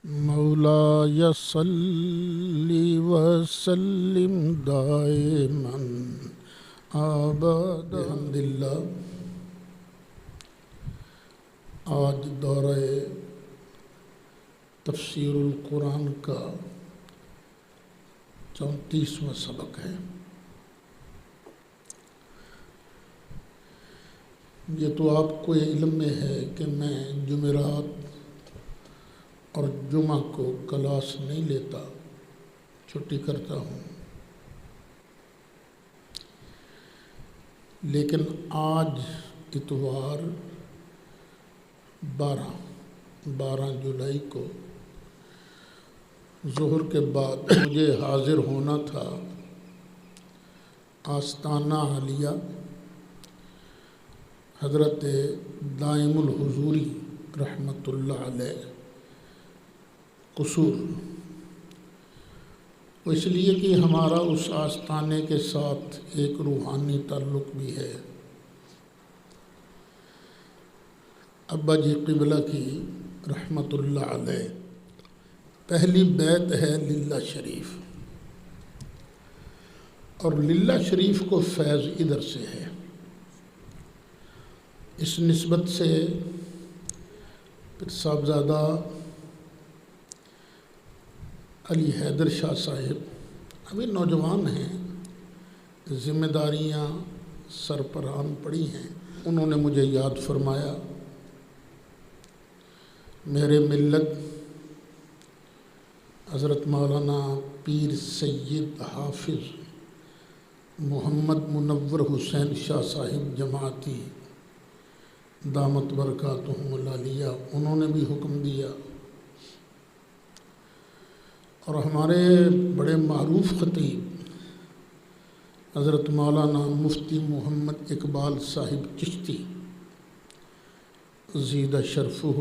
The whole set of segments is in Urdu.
مولاي صل وسلم دائما ابدا الحمد للہ۔ آج دورہ تفسیر القرآن کا 34واں سبق ہے۔ یہ تو آپ کو علم میں ہے کہ میں جمعرات اور جمعہ کو کلاس نہیں لیتا، چھٹی کرتا ہوں، لیکن آج اتوار 12 جولائی کو ظہر کے بعد مجھے حاضر ہونا تھا آستانہ عالیہ حضرت دائم الحضوری رحمۃ اللہ علیہ قصور، اس لیے کہ ہمارا اس آستانے کے ساتھ ایک روحانی تعلق بھی ہے۔ ابا جی قبلہ کی رحمۃ اللہ علیہ پہلی بیت ہے للہ شریف، اور للہ شریف کو فیض ادھر سے ہے۔ اس نسبت سے پھر صاحبزادہ علی حیدر شاہ صاحب ابھی نوجوان ہیں، ذمہ داریاں سر پر آن پڑی ہیں، انہوں نے مجھے یاد فرمایا میرے ملت حضرت مولانا پیر سید حافظ محمد منور حسین شاہ صاحب جماعتی دامت برکاتہم العالیہ، انہوں نے بھی حکم دیا، اور ہمارے بڑے معروف خطیب حضرت مولانا مفتی محمد اقبال صاحب چشتی زید شرفہ،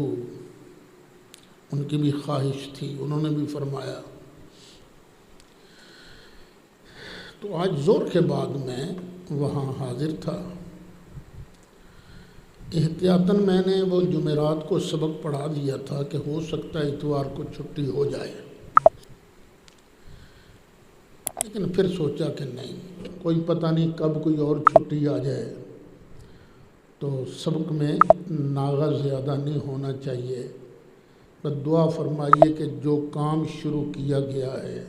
ان کی بھی خواہش تھی، انہوں نے بھی فرمایا۔ تو آج ظہر کے بعد میں وہاں حاضر تھا، احتیاطاً میں نے وہ جمعرات کو سبق پڑھا دیا تھا کہ ہو سکتا ہے اتوار کو چھٹی ہو جائے، لیکن پھر سوچا کہ نہیں، کوئی پتہ نہیں کب کوئی اور چھٹی آ جائے، تو سبق میں ناغہ زیادہ نہیں ہونا چاہیے۔ بس دعا فرمائیے کہ جو کام شروع کیا گیا ہے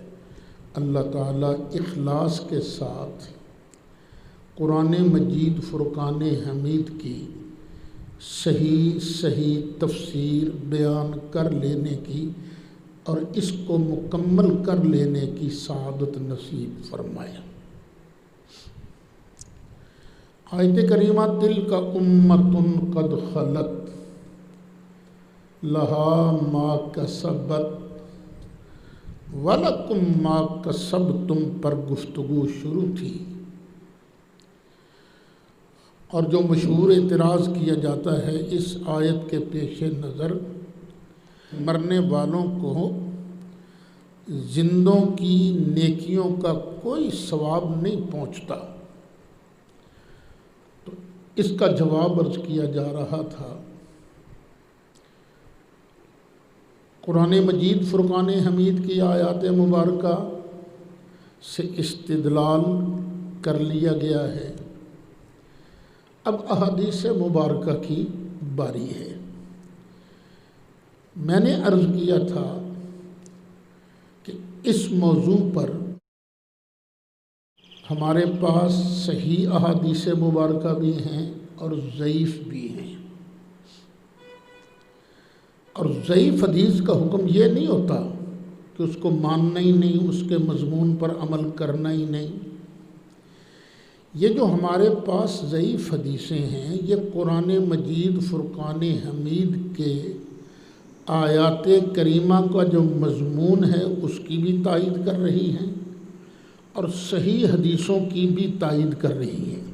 اللہ تعالیٰ اخلاص کے ساتھ قرآن مجید فرقان حمید کی صحیح تفسیر بیان کر لینے کی اور اس کو مکمل کر لینے کی سعادت نصیب فرمائے۔ آیت کریمہ تلک امۃ قد خلت لہا ما کسبت ولکم ما کسبتم پر گفتگو شروع تھی، اور جو مشہور اعتراض کیا جاتا ہے اس آیت کے پیش نظر مرنے والوں کو زندوں کی نیکیوں کا کوئی ثواب نہیں پہنچتا، تو اس کا جواب عرض کیا جا رہا تھا۔ قرآن مجید فرقان حمید کی آیات مبارکہ سے استدلال کر لیا گیا ہے، اب احادیث مبارکہ کی باری ہے۔ میں نے عرض کیا تھا کہ اس موضوع پر ہمارے پاس صحیح احادیث مبارکہ بھی ہیں اور ضعیف بھی ہیں، اور ضعیف حدیث کا حکم یہ نہیں ہوتا کہ اس کو ماننا ہی نہیں، اس کے مضمون پر عمل کرنا ہی نہیں۔ یہ جو ہمارے پاس ضعیف حدیثیں ہیں یہ قرآن مجید فرقان حمید کے آیات کریمہ کا جو مضمون ہے اس کی بھی تائید کر رہی ہیں اور صحیح حدیثوں کی بھی تائید کر رہی ہیں،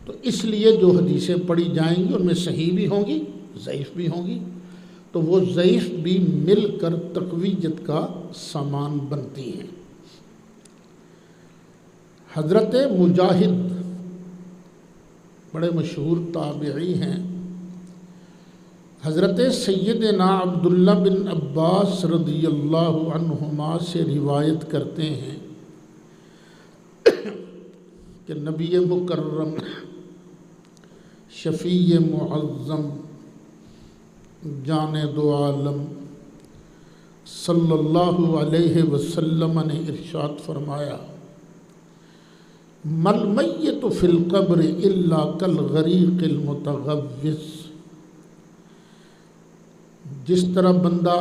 تو اس لیے جو حدیثیں پڑھی جائیں گی ان میں صحیح بھی ہوں گی ضعیف بھی ہوں گی، تو وہ ضعیف بھی مل کر تقویت کا سامان بنتی ہیں۔ حضرت مجاہد بڑے مشہور تابعی ہیں، حضرت سیدنا عبداللہ بن عباس رضی اللہ عنہما سے روایت کرتے ہیں کہ نبی مکرم شفیع معظم جان دو عالم صلی اللہ علیہ وسلم نے ارشاد فرمایا مل میت فی القبر الا کالغریق المتغوث، جس طرح بندہ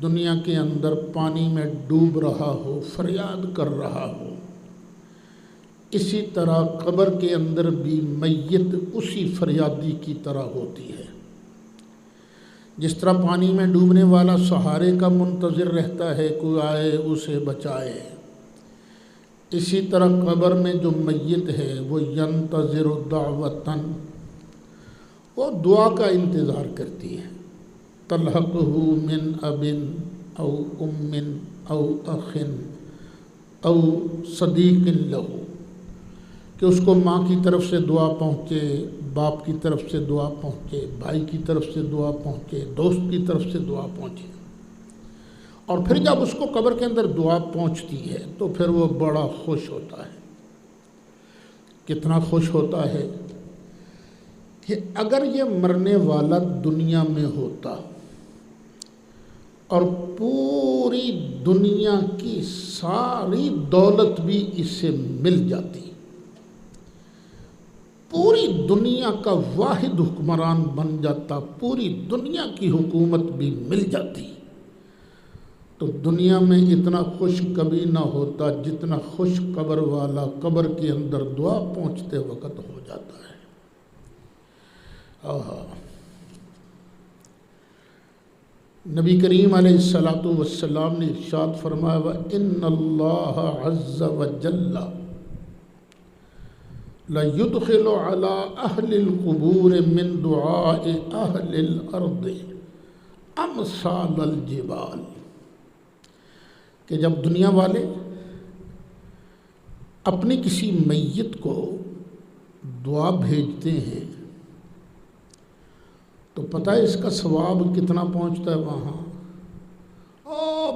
دنیا کے اندر پانی میں ڈوب رہا ہو، فریاد کر رہا ہو، اسی طرح قبر کے اندر بھی میت اسی فریادی کی طرح ہوتی ہے۔ جس طرح پانی میں ڈوبنے والا سہارے کا منتظر رہتا ہے کوئی آئے اسے بچائے، اسی طرح قبر میں جو میت ہے وہ ینتظر دعوتن، وہ دعا کا انتظار کرتی ہے، تلحقہ من اب او ام او اخ او صدیق لہ، کہ اس کو ماں کی طرف سے دعا پہنچے، باپ کی طرف سے دعا پہنچے، بھائی کی طرف سے دعا پہنچے، دوست کی طرف سے دعا پہنچے، اور پھر جب اس کو قبر کے اندر دعا پہنچتی ہے تو پھر وہ بڑا خوش ہوتا ہے۔ کتنا خوش ہوتا ہے کہ اگر یہ مرنے والا دنیا میں ہوتا اور پوری دنیا کی ساری دولت بھی اسے مل جاتی، پوری دنیا کا واحد حکمران بن جاتا، پوری دنیا کی حکومت بھی مل جاتی، تو دنیا میں اتنا خوش کبھی نہ ہوتا جتنا خوش قبر والا قبر کے اندر دعا پہنچتے وقت ہو جاتا ہے۔ نبی کریم علیہ السلام نے ارشاد فرمایا وَإِنَّ اللَّهَ عَزَّ وَجَلَّ لَيُدْخِلُ عَلَىٰ أَهْلِ الْقُبُورِ مِنْ دُعَاءِ أَهْلِ الْأَرْضِ أَمْثَالَ الْجِبَالِ، کہ جب دنیا والے اپنی کسی میت کو دعا بھیجتے ہیں تو پتہ ہے اس کا ثواب کتنا پہنچتا ہے وہاں؟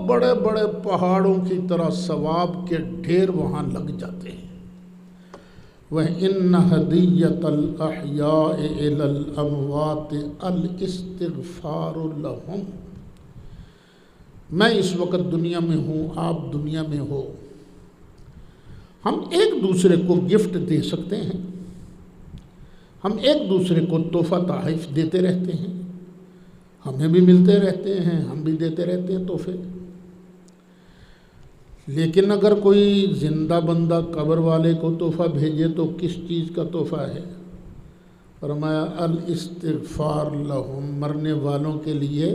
بڑے بڑے پہاڑوں کی طرح ثواب کے ڈھیر وہاں لگ جاتے ہیں۔ وَإِنَّ هَدِيَّةَ الْأَحْيَاءِ إِلَى الْأَمْوَاتِ الْإِسْتِغْفَارُ لَهُمْ، میں اس وقت دنیا میں ہوں، آپ دنیا میں ہو، ہم ایک دوسرے کو گفٹ دے سکتے ہیں، ہم ایک دوسرے کو تحفہ تحائف دیتے رہتے ہیں، ہمیں بھی ملتے رہتے ہیں، ہم بھی دیتے رہتے ہیں تحفے، لیکن اگر کوئی زندہ بندہ قبر والے کو تحفہ بھیجے تو کس چیز کا تحفہ ہے؟ فرمایا الاستغفار لہم، مرنے والوں کے لیے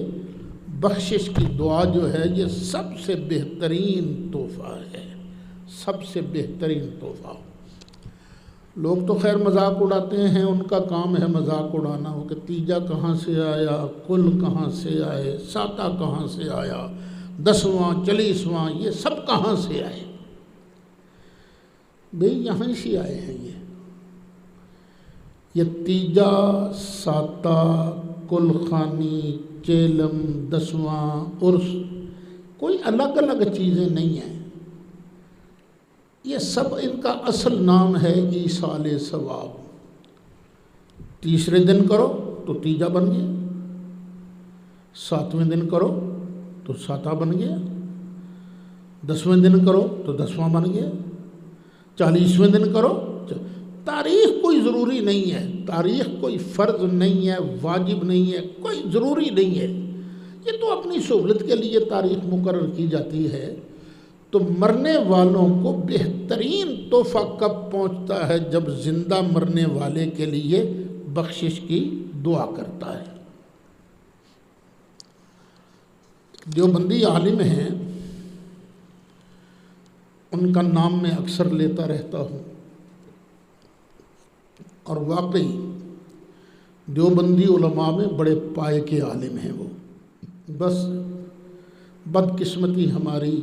بخشش کی دعا جو ہے یہ سب سے بہترین تحفہ ہے، سب سے بہترین تحفہ۔ لوگ تو خیر مذاق اڑاتے ہیں، ان کا کام ہے مذاق اڑانا، ہو کہ تیجا کہاں سے آیا، کل کہاں سے آئے، ساتا کہاں سے آیا، 10واں 40واں یہ سب کہاں سے آئے؟ بھئی یہاں سے آئے ہیں۔ یہ تیجا، ساتا، کل خانی، چیلم، 10واں، عرس کوئی الگ الگ چیزیں نہیں ہیں، یہ سب ان کا اصل نام ہے ایصال ثواب۔ تیسرے دن کرو تو تیجا بن گیا، 7ویں دن کرو تو ساتا بن گیا، 10ویں دن کرو تو 10واں بن گیا، 40ویں دن کرو۔ تاریخ کوئی ضروری نہیں ہے، تاریخ کوئی فرض نہیں ہے، واجب نہیں ہے، کوئی ضروری نہیں ہے، یہ تو اپنی سہولت کے لیے تاریخ مقرر کی جاتی ہے۔ تو مرنے والوں کو بہترین تحفہ کب پہنچتا ہے؟ جب زندہ مرنے والے کے لیے بخشش کی دعا کرتا ہے۔ دیوبندی عالم ہیں، ان کا نام میں اکثر لیتا رہتا ہوں، اور واقعی دیوبندی علماء میں بڑے پائے کے عالم ہیں وہ، بس بدقسمتی ہماری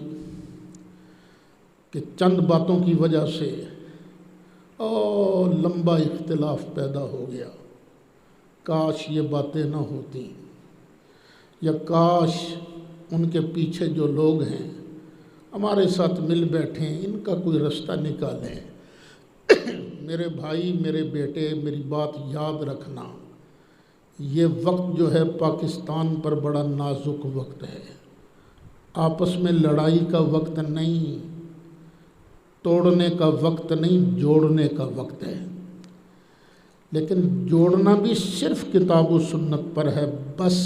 کہ چند باتوں کی وجہ سے لمبا اختلاف پیدا ہو گیا، کاش یہ باتیں نہ ہوتی، یا کاش ان کے پیچھے جو لوگ ہیں ہمارے ساتھ مل بیٹھیں، ان کا کوئی رستہ نکالیں۔ میرے بھائی، میرے بیٹے، میری بات یاد رکھنا، یہ وقت جو ہے پاکستان پر بڑا نازک وقت ہے، آپس میں لڑائی کا وقت نہیں، توڑنے کا وقت نہیں، جوڑنے کا وقت ہے۔ لیکن جوڑنا بھی صرف کتاب و سنت پر ہے، بس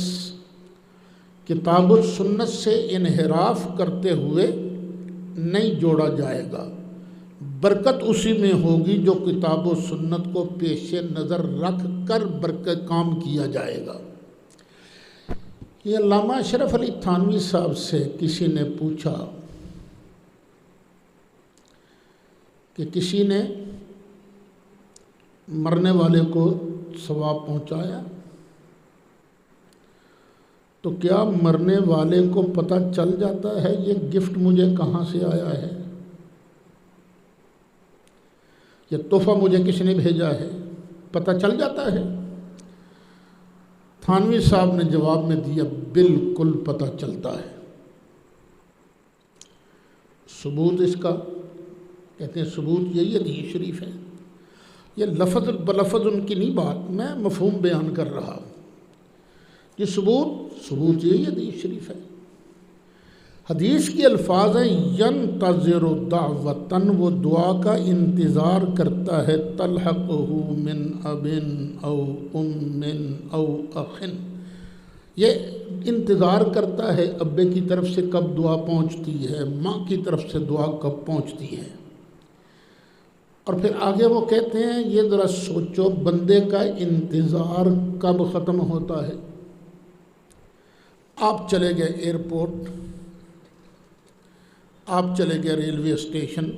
کتاب و سنت سے انحراف کرتے ہوئے نہیں جوڑا جائے گا۔ برکت اسی میں ہوگی جو کتاب و سنت کو پیش نظر رکھ کر برکت کام کیا جائے گا۔ یہ علامہ اشرف علی تھانوی صاحب سے کسی نے پوچھا کہ کسی نے مرنے والے کو ثواب پہنچایا تو کیا مرنے والے کو پتہ چل جاتا ہے یہ گفٹ مجھے کہاں سے آیا ہے، یہ تحفہ مجھے کس نے بھیجا ہے، پتہ چل جاتا ہے؟ تھانوی صاحب نے جواب میں دیا، بالکل پتہ چلتا ہے۔ ثبوت اس کا کہتے ہیں، ثبوت یہی حدیث شریف ہے۔ یہ لفظ بلفظ ان کی نہیں بات، میں مفہوم بیان کر رہا ہوں۔ یہ ثبوت یہی حدیث شریف ہے۔ حدیث کے الفاظ ہیں، ینتظر دعوتن، وہ دعا کا انتظار کرتا ہے، تلحقہ من اب او ام او اخ، یہ انتظار کرتا ہے ابے کی طرف سے کب دعا پہنچتی ہے، ماں کی طرف سے دعا کب پہنچتی ہے۔ اور پھر آگے وہ کہتے ہیں، یہ ذرا سوچو بندے کا انتظار کب ختم ہوتا ہے۔ آپ چلے گئے ایئرپورٹ، آپ چلے گئے ریلوے اسٹیشن،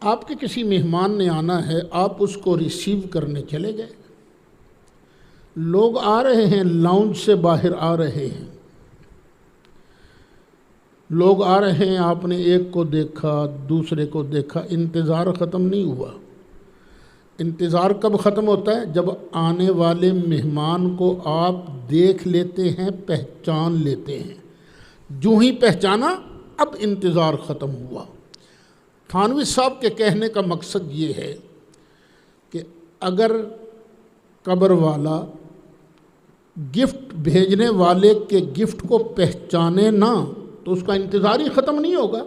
آپ کے کسی مہمان نے آنا ہے، آپ اس کو ریسیو کرنے چلے گئے، لوگ آ رہے ہیں، لاؤنج سے باہر آ رہے ہیں، لوگ آ رہے ہیں، آپ نے ایک کو دیکھا، دوسرے کو دیکھا، انتظار ختم نہیں ہوا۔ انتظار کب ختم ہوتا ہے؟ جب آنے والے مہمان کو آپ دیکھ لیتے ہیں، پہچان لیتے ہیں، جو ہی پہچانا اب انتظار ختم ہوا۔ تھانوی صاحب کے کہنے کا مقصد یہ ہے کہ اگر قبر والا گفٹ بھیجنے والے کے گفٹ کو پہچانے نہ تو اس کا انتظار ہی ختم نہیں ہوگا۔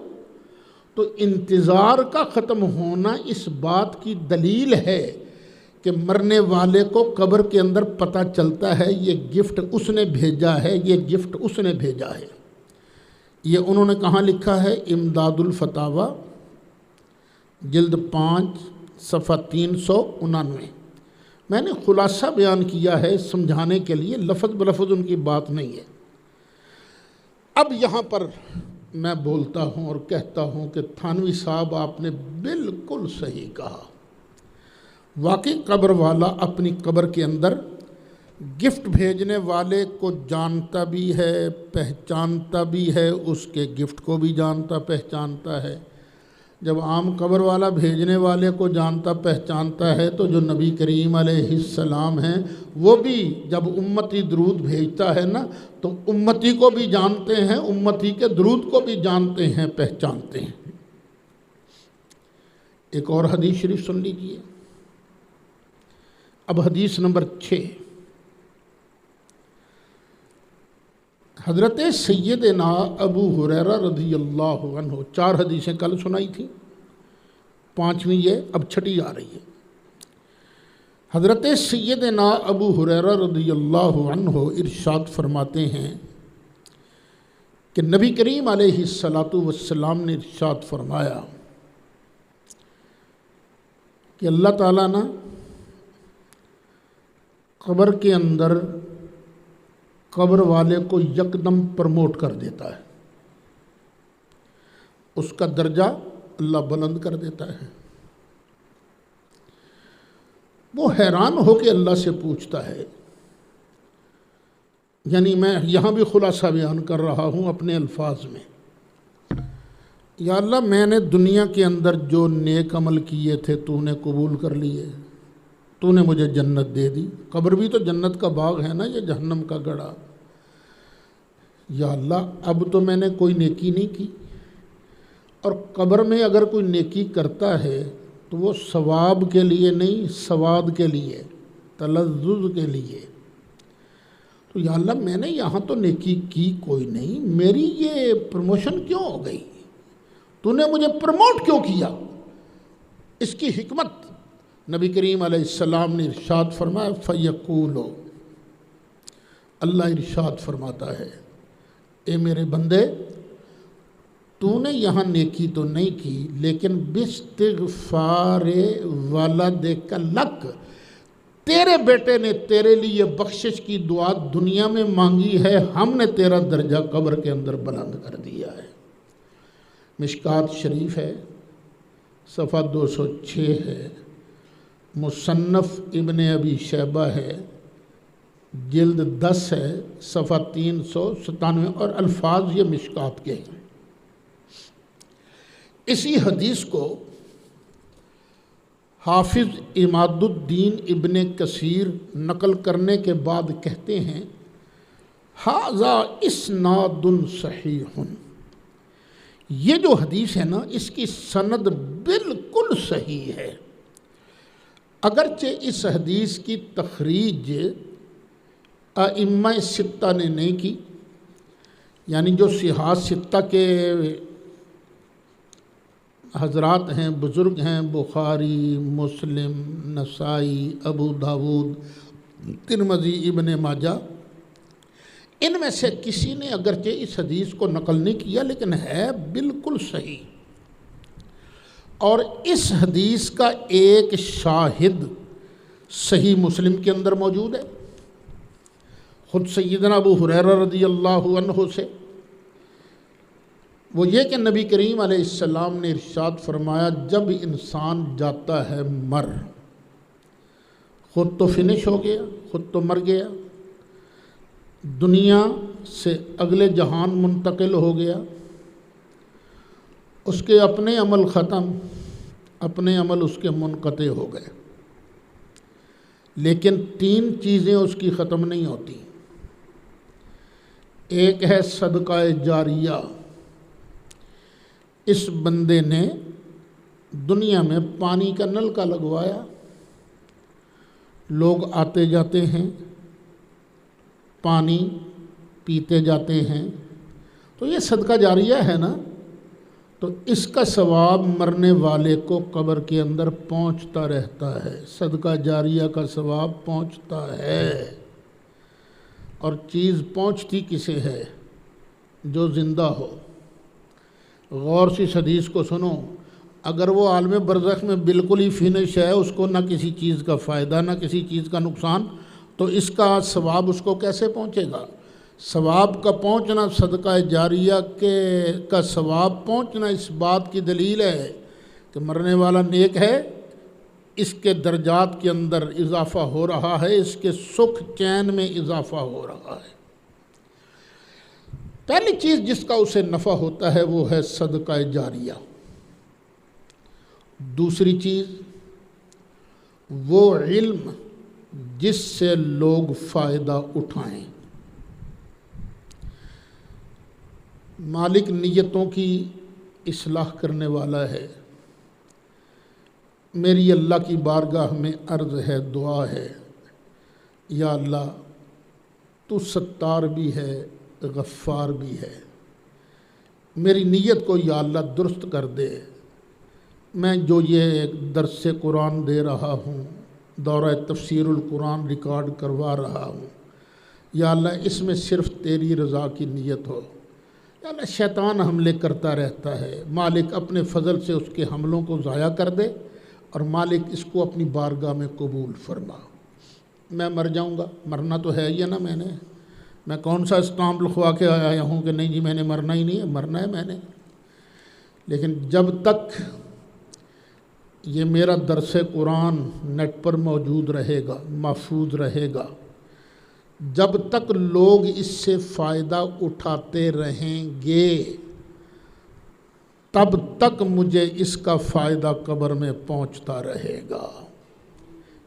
تو انتظار کا ختم ہونا اس بات کی دلیل ہے کہ مرنے والے کو قبر کے اندر پتہ چلتا ہے یہ گفٹ اس نے بھیجا ہے، یہ گفٹ اس نے بھیجا ہے۔ یہ انہوں نے کہاں لکھا ہے؟ امداد الفتاوی جلد 5 صفحہ 399۔ میں نے خلاصہ بیان کیا ہے سمجھانے کے لیے، لفظ بلفظ ان کی بات نہیں ہے۔ اب یہاں پر میں بولتا ہوں اور کہتا ہوں کہ تھانوی صاحب آپ نے بالکل صحیح کہا۔ واقعی قبر والا اپنی قبر کے اندر گفٹ بھیجنے والے کو جانتا بھی ہے، پہچانتا بھی ہے، اس کے گفٹ کو بھی جانتا پہچانتا ہے۔ جب عام قبر والا بھیجنے والے کو جانتا پہچانتا ہے تو جو نبی کریم علیہ السلام ہیں وہ بھی جب امتی درود بھیجتا ہے نا تو امتی کو بھی جانتے ہیں، امتی کے درود کو بھی جانتے ہیں، پہچانتے ہیں۔ ایک اور حدیث شریف سن لیجیے۔ اب حدیث نمبر 6، حضرت سیدنا ابو ہریرہ رضی اللہ عنہ، 4 حدیثیں کل سنائی تھیں، 5ویں یہ، اب 6ٹھی آ رہی ہے۔ حضرت سیدنا ابو ہریرہ رضی اللہ عنہ ارشاد فرماتے ہیں کہ نبی کریم علیہ السلام نے ارشاد فرمایا کہ اللہ تعالیٰ نا قبر کے اندر قبر والے کو یکدم پرموٹ کر دیتا ہے، اس کا درجہ اللہ بلند کر دیتا ہے۔ وہ حیران ہو کے اللہ سے پوچھتا ہے، یعنی میں یہاں بھی خلاصہ بیان کر رہا ہوں اپنے الفاظ میں، یا اللہ میں نے دنیا کے اندر جو نیک عمل کیے تھے تو نے قبول کر لیے، تو نے مجھے جنت دے دی. قبر بھی تو جنت کا باغ ہے نا، یہ جہنم کا گڑھا. یا اللہ اب تو میں نے کوئی نیکی نہیں کی، اور قبر میں اگر کوئی نیکی کرتا ہے تو وہ ثواب کے لیے نہیں، سواد کے لیے، تلذذ کے لیے. تو یا اللہ میں نے یہاں تو نیکی کی کوئی نہیں، میری یہ پروموشن کیوں ہو گئی؟ تو نے مجھے پروموٹ کیوں کیا؟ اس کی حکمت نبی کریم علیہ السلام نے ارشاد فرمایا فَيَقُولُ، اللہ ارشاد فرماتا ہے اے میرے بندے، تو نے یہاں نیکی تو نہیں کی، لیکن باستغفار والدک لک، تیرے بیٹے نے تیرے لیے بخشش کی دعا دنیا میں مانگی ہے، ہم نے تیرا درجہ قبر کے اندر بلند کر دیا ہے. مشکات شریف ہے، صفحہ 206 ہے، مصنف ابن ابی شیبہ ہے، جلد 10 ہے، صفحہ 397، اور الفاظ یہ مشکات کے ہیں. اسی حدیث کو حافظ عماد الدین ابن کثیر نقل کرنے کے بعد کہتے ہیں ھذا اسناد صحیح، یہ جو حدیث ہے نا اس کی سند بالکل صحیح ہے. اگرچہ اس حدیث کی تخریج ائمہ ستہ نے نہیں کی، یعنی جو صحاح ستہ کے حضرات ہیں، بزرگ ہیں، بخاری، مسلم، نسائی، ابو داود، ترمذی، ابن ماجہ، ان میں سے کسی نے اگرچہ اس حدیث کو نقل نہیں کیا لیکن ہے بالکل صحیح. اور اس حدیث کا ایک شاہد صحیح مسلم کے اندر موجود ہے، خود سیدنا ابو ہریرہ رضی اللہ عنہ سے. وہ یہ کہ نبی کریم علیہ السلام نے ارشاد فرمایا جب انسان جاتا ہے مر، خود تو فنش ہو گیا، خود تو مر گیا، دنیا سے اگلے جہان منتقل ہو گیا، اس کے اپنے عمل ختم، اپنے عمل اس کے منقطع ہو گئے، لیکن 3 چیزیں اس کی ختم نہیں ہوتی. ایک ہے صدقہ جاریہ. اس بندے نے دنیا میں پانی کا نل کا لگوایا، لوگ آتے جاتے ہیں، پانی پیتے جاتے ہیں، تو یہ صدقہ جاریہ ہے نا، تو اس کا ثواب مرنے والے کو قبر کے اندر پہنچتا رہتا ہے. صدقہ جاریہ کا ثواب پہنچتا ہے. اور چیز پہنچتی کسے ہے؟ جو زندہ ہو. غور سے اس حدیث کو سنو، اگر وہ عالم برزخ میں بالکل ہی فنش ہے، اس کو نہ کسی چیز کا فائدہ نہ کسی چیز کا نقصان، تو اس کا ثواب اس کو کیسے پہنچے گا؟ ثواب کا پہنچنا، صدقہ جاریہ کا ثواب پہنچنا اس بات کی دلیل ہے کہ مرنے والا نیک ہے، اس کے درجات کے اندر اضافہ ہو رہا ہے، اس کے سکھ چین میں اضافہ ہو رہا ہے. پہلی چیز جس کا اسے نفع ہوتا ہے وہ ہے صدقہ جاریہ. دوسری چیز وہ علم جس سے لوگ فائدہ اٹھائیں. مالک نیتوں کی اصلاح کرنے والا ہے. میری اللہ کی بارگاہ میں عرض ہے، دعا ہے، یا اللہ تو ستار بھی ہے، غفار بھی ہے، میری نیت کو یا اللہ درست کر دے. میں جو یہ درس قرآن دے رہا ہوں، دورہ تفسیر القرآن ریکارڈ کروا رہا ہوں، یا اللہ اس میں صرف تیری رضا کی نیت ہو. یا اللہ شیطان حملے کرتا رہتا ہے، مالک اپنے فضل سے اس کے حملوں کو ضائع کر دے، اور مالک اس کو اپنی بارگاہ میں قبول فرما. میں مر جاؤں گا، مرنا تو ہے ہی نا. میں کون سا اسٹامپ لکھوا کے آیا ہوں کہ نہیں جی میں نے مرنا ہی نہیں ہے، مرنا ہے میں نے. لیکن جب تک یہ میرا درس قرآن نیٹ پر موجود رہے گا، محفوظ رہے گا، جب تک لوگ اس سے فائدہ اٹھاتے رہیں گے، تب تک مجھے اس کا فائدہ قبر میں پہنچتا رہے گا.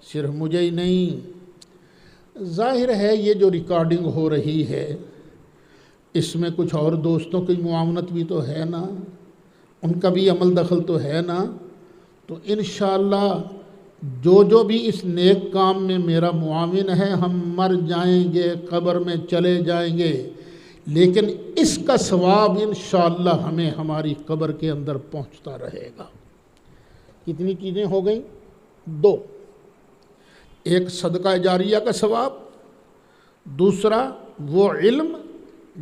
صرف مجھے ہی نہیں، ظاہر ہے یہ جو ریکارڈنگ ہو رہی ہے اس میں کچھ اور دوستوں کی معاونت بھی تو ہے نا، ان کا بھی عمل دخل تو ہے نا، تو انشاءاللہ جو بھی اس نیک کام میں میرا معاون ہے، ہم مر جائیں گے، قبر میں چلے جائیں گے، لیکن اس کا ثواب انشاءاللہ ہمیں ہماری قبر کے اندر پہنچتا رہے گا۔ کتنی چیزیں ہو گئیں؟ 2، ایک صدقہ جاریہ کا ثواب، دوسرا وہ علم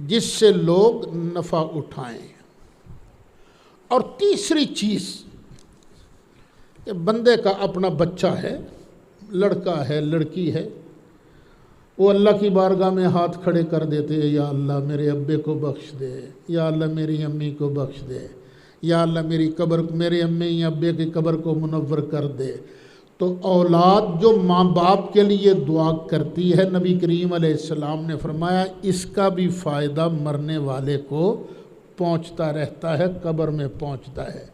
جس سے لوگ نفع اٹھائیں، اور تیسری چیز کہ بندے کا اپنا بچہ ہے، لڑکا ہے، لڑکی ہے، وہ اللہ کی بارگاہ میں ہاتھ کھڑے کر دیتے ہیں، یا اللہ میرے ابے کو بخش دے، یا اللہ میری امی کو بخش دے، یا اللہ میرے امی یا ابے کی قبر کو منور کر دے۔ تو اولاد جو ماں باپ کے لیے دعا کرتی ہے، نبی کریم علیہ السلام نے فرمایا اس کا بھی فائدہ مرنے والے کو پہنچتا رہتا ہے، قبر میں پہنچتا ہے۔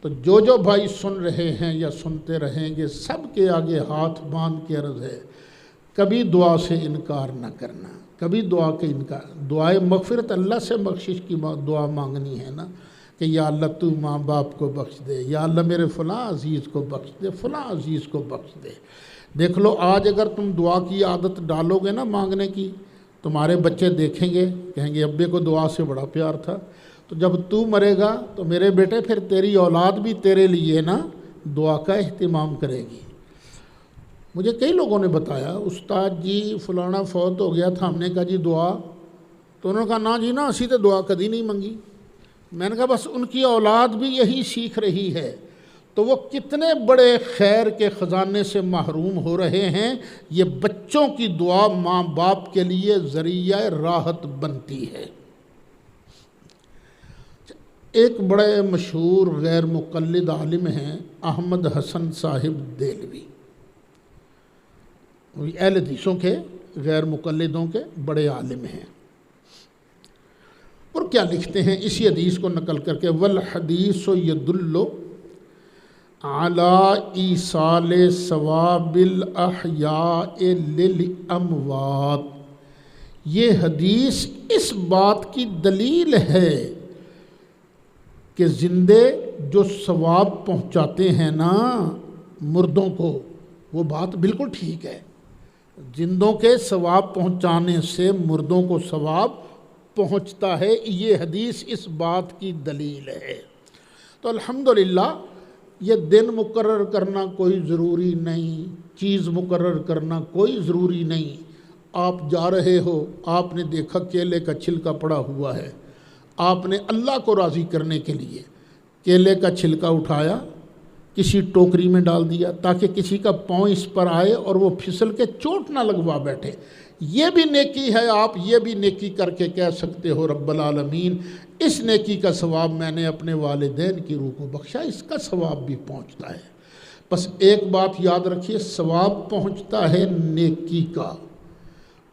تو جو بھائی سن رہے ہیں یا سنتے رہیں گے، سب کے آگے ہاتھ باندھ کے عرض ہے، کبھی دعا سے انکار نہ کرنا، کبھی دعائے مغفرت، اللہ سے بخشش کی دعا مانگنی ہے نا، کہ یا اللہ تو ماں باپ کو بخش دے، یا اللہ میرے فلاں عزیز کو بخش دے، فلاں عزیز کو بخش دے۔ دیکھ لو آج اگر تم دعا کی عادت ڈالو گے نا مانگنے کی، تمہارے بچے دیکھیں گے، کہیں گے ابے کو دعا سے بڑا پیار تھا، تو جب تو مرے گا تو میرے بیٹے پھر تیری اولاد بھی تیرے لیے نا دعا کا اہتمام کرے گی۔ مجھے کئی لوگوں نے بتایا استاد جی فلانا فوت ہو گیا تھا، ہم نے کہا جی دعا، تو انہوں نے کہا نا جی نا اسی تو دعا کدی نہیں منگی۔ میں نے کہا بس ان کی اولاد بھی یہی سیکھ رہی ہے، تو وہ کتنے بڑے خیر کے خزانے سے محروم ہو رہے ہیں۔ یہ بچوں کی دعا ماں باپ کے لیے ذریعہ راحت بنتی ہے۔ ایک بڑے مشہور غیر مقلد عالم ہیں احمد حسن صاحب دہلوی، اہل حدیثوں کے غیر مقلدوں کے بڑے عالم ہیں، اور کیا لکھتے ہیں اسی حدیث کو نقل کر کے، والحدیث یدل علی ایصال ثواب الاحیاء للاموات، یہ حدیث اس بات کی دلیل ہے کہ زندے جو ثواب پہنچاتے ہیں نا مردوں کو، وہ بات بالکل ٹھیک ہے، زندوں کے ثواب پہنچانے سے مردوں کو ثواب پہنچتا ہے، یہ حدیث اس بات کی دلیل ہے۔ تو الحمدللہ یہ دن مقرر کرنا کوئی ضروری نہیں، چیز مقرر کرنا کوئی ضروری نہیں۔ آپ جا رہے ہو، آپ نے دیکھا کیلے کا چھلکا پڑا ہوا ہے، آپ نے اللہ کو راضی کرنے کے لیے کیلے کا چھلکا اٹھایا، کسی ٹوکری میں ڈال دیا تاکہ کسی کا پاؤں اس پر آئے اور وہ پھسل کے چوٹ نہ لگوا بیٹھے، یہ بھی نیکی ہے۔ آپ یہ بھی نیکی کر کے کہہ سکتے ہو رب العالمین اس نیکی کا ثواب میں نے اپنے والدین کی روح کو بخشا، اس کا ثواب بھی پہنچتا ہے۔ بس ایک بات یاد رکھیے، ثواب پہنچتا ہے نیکی کا،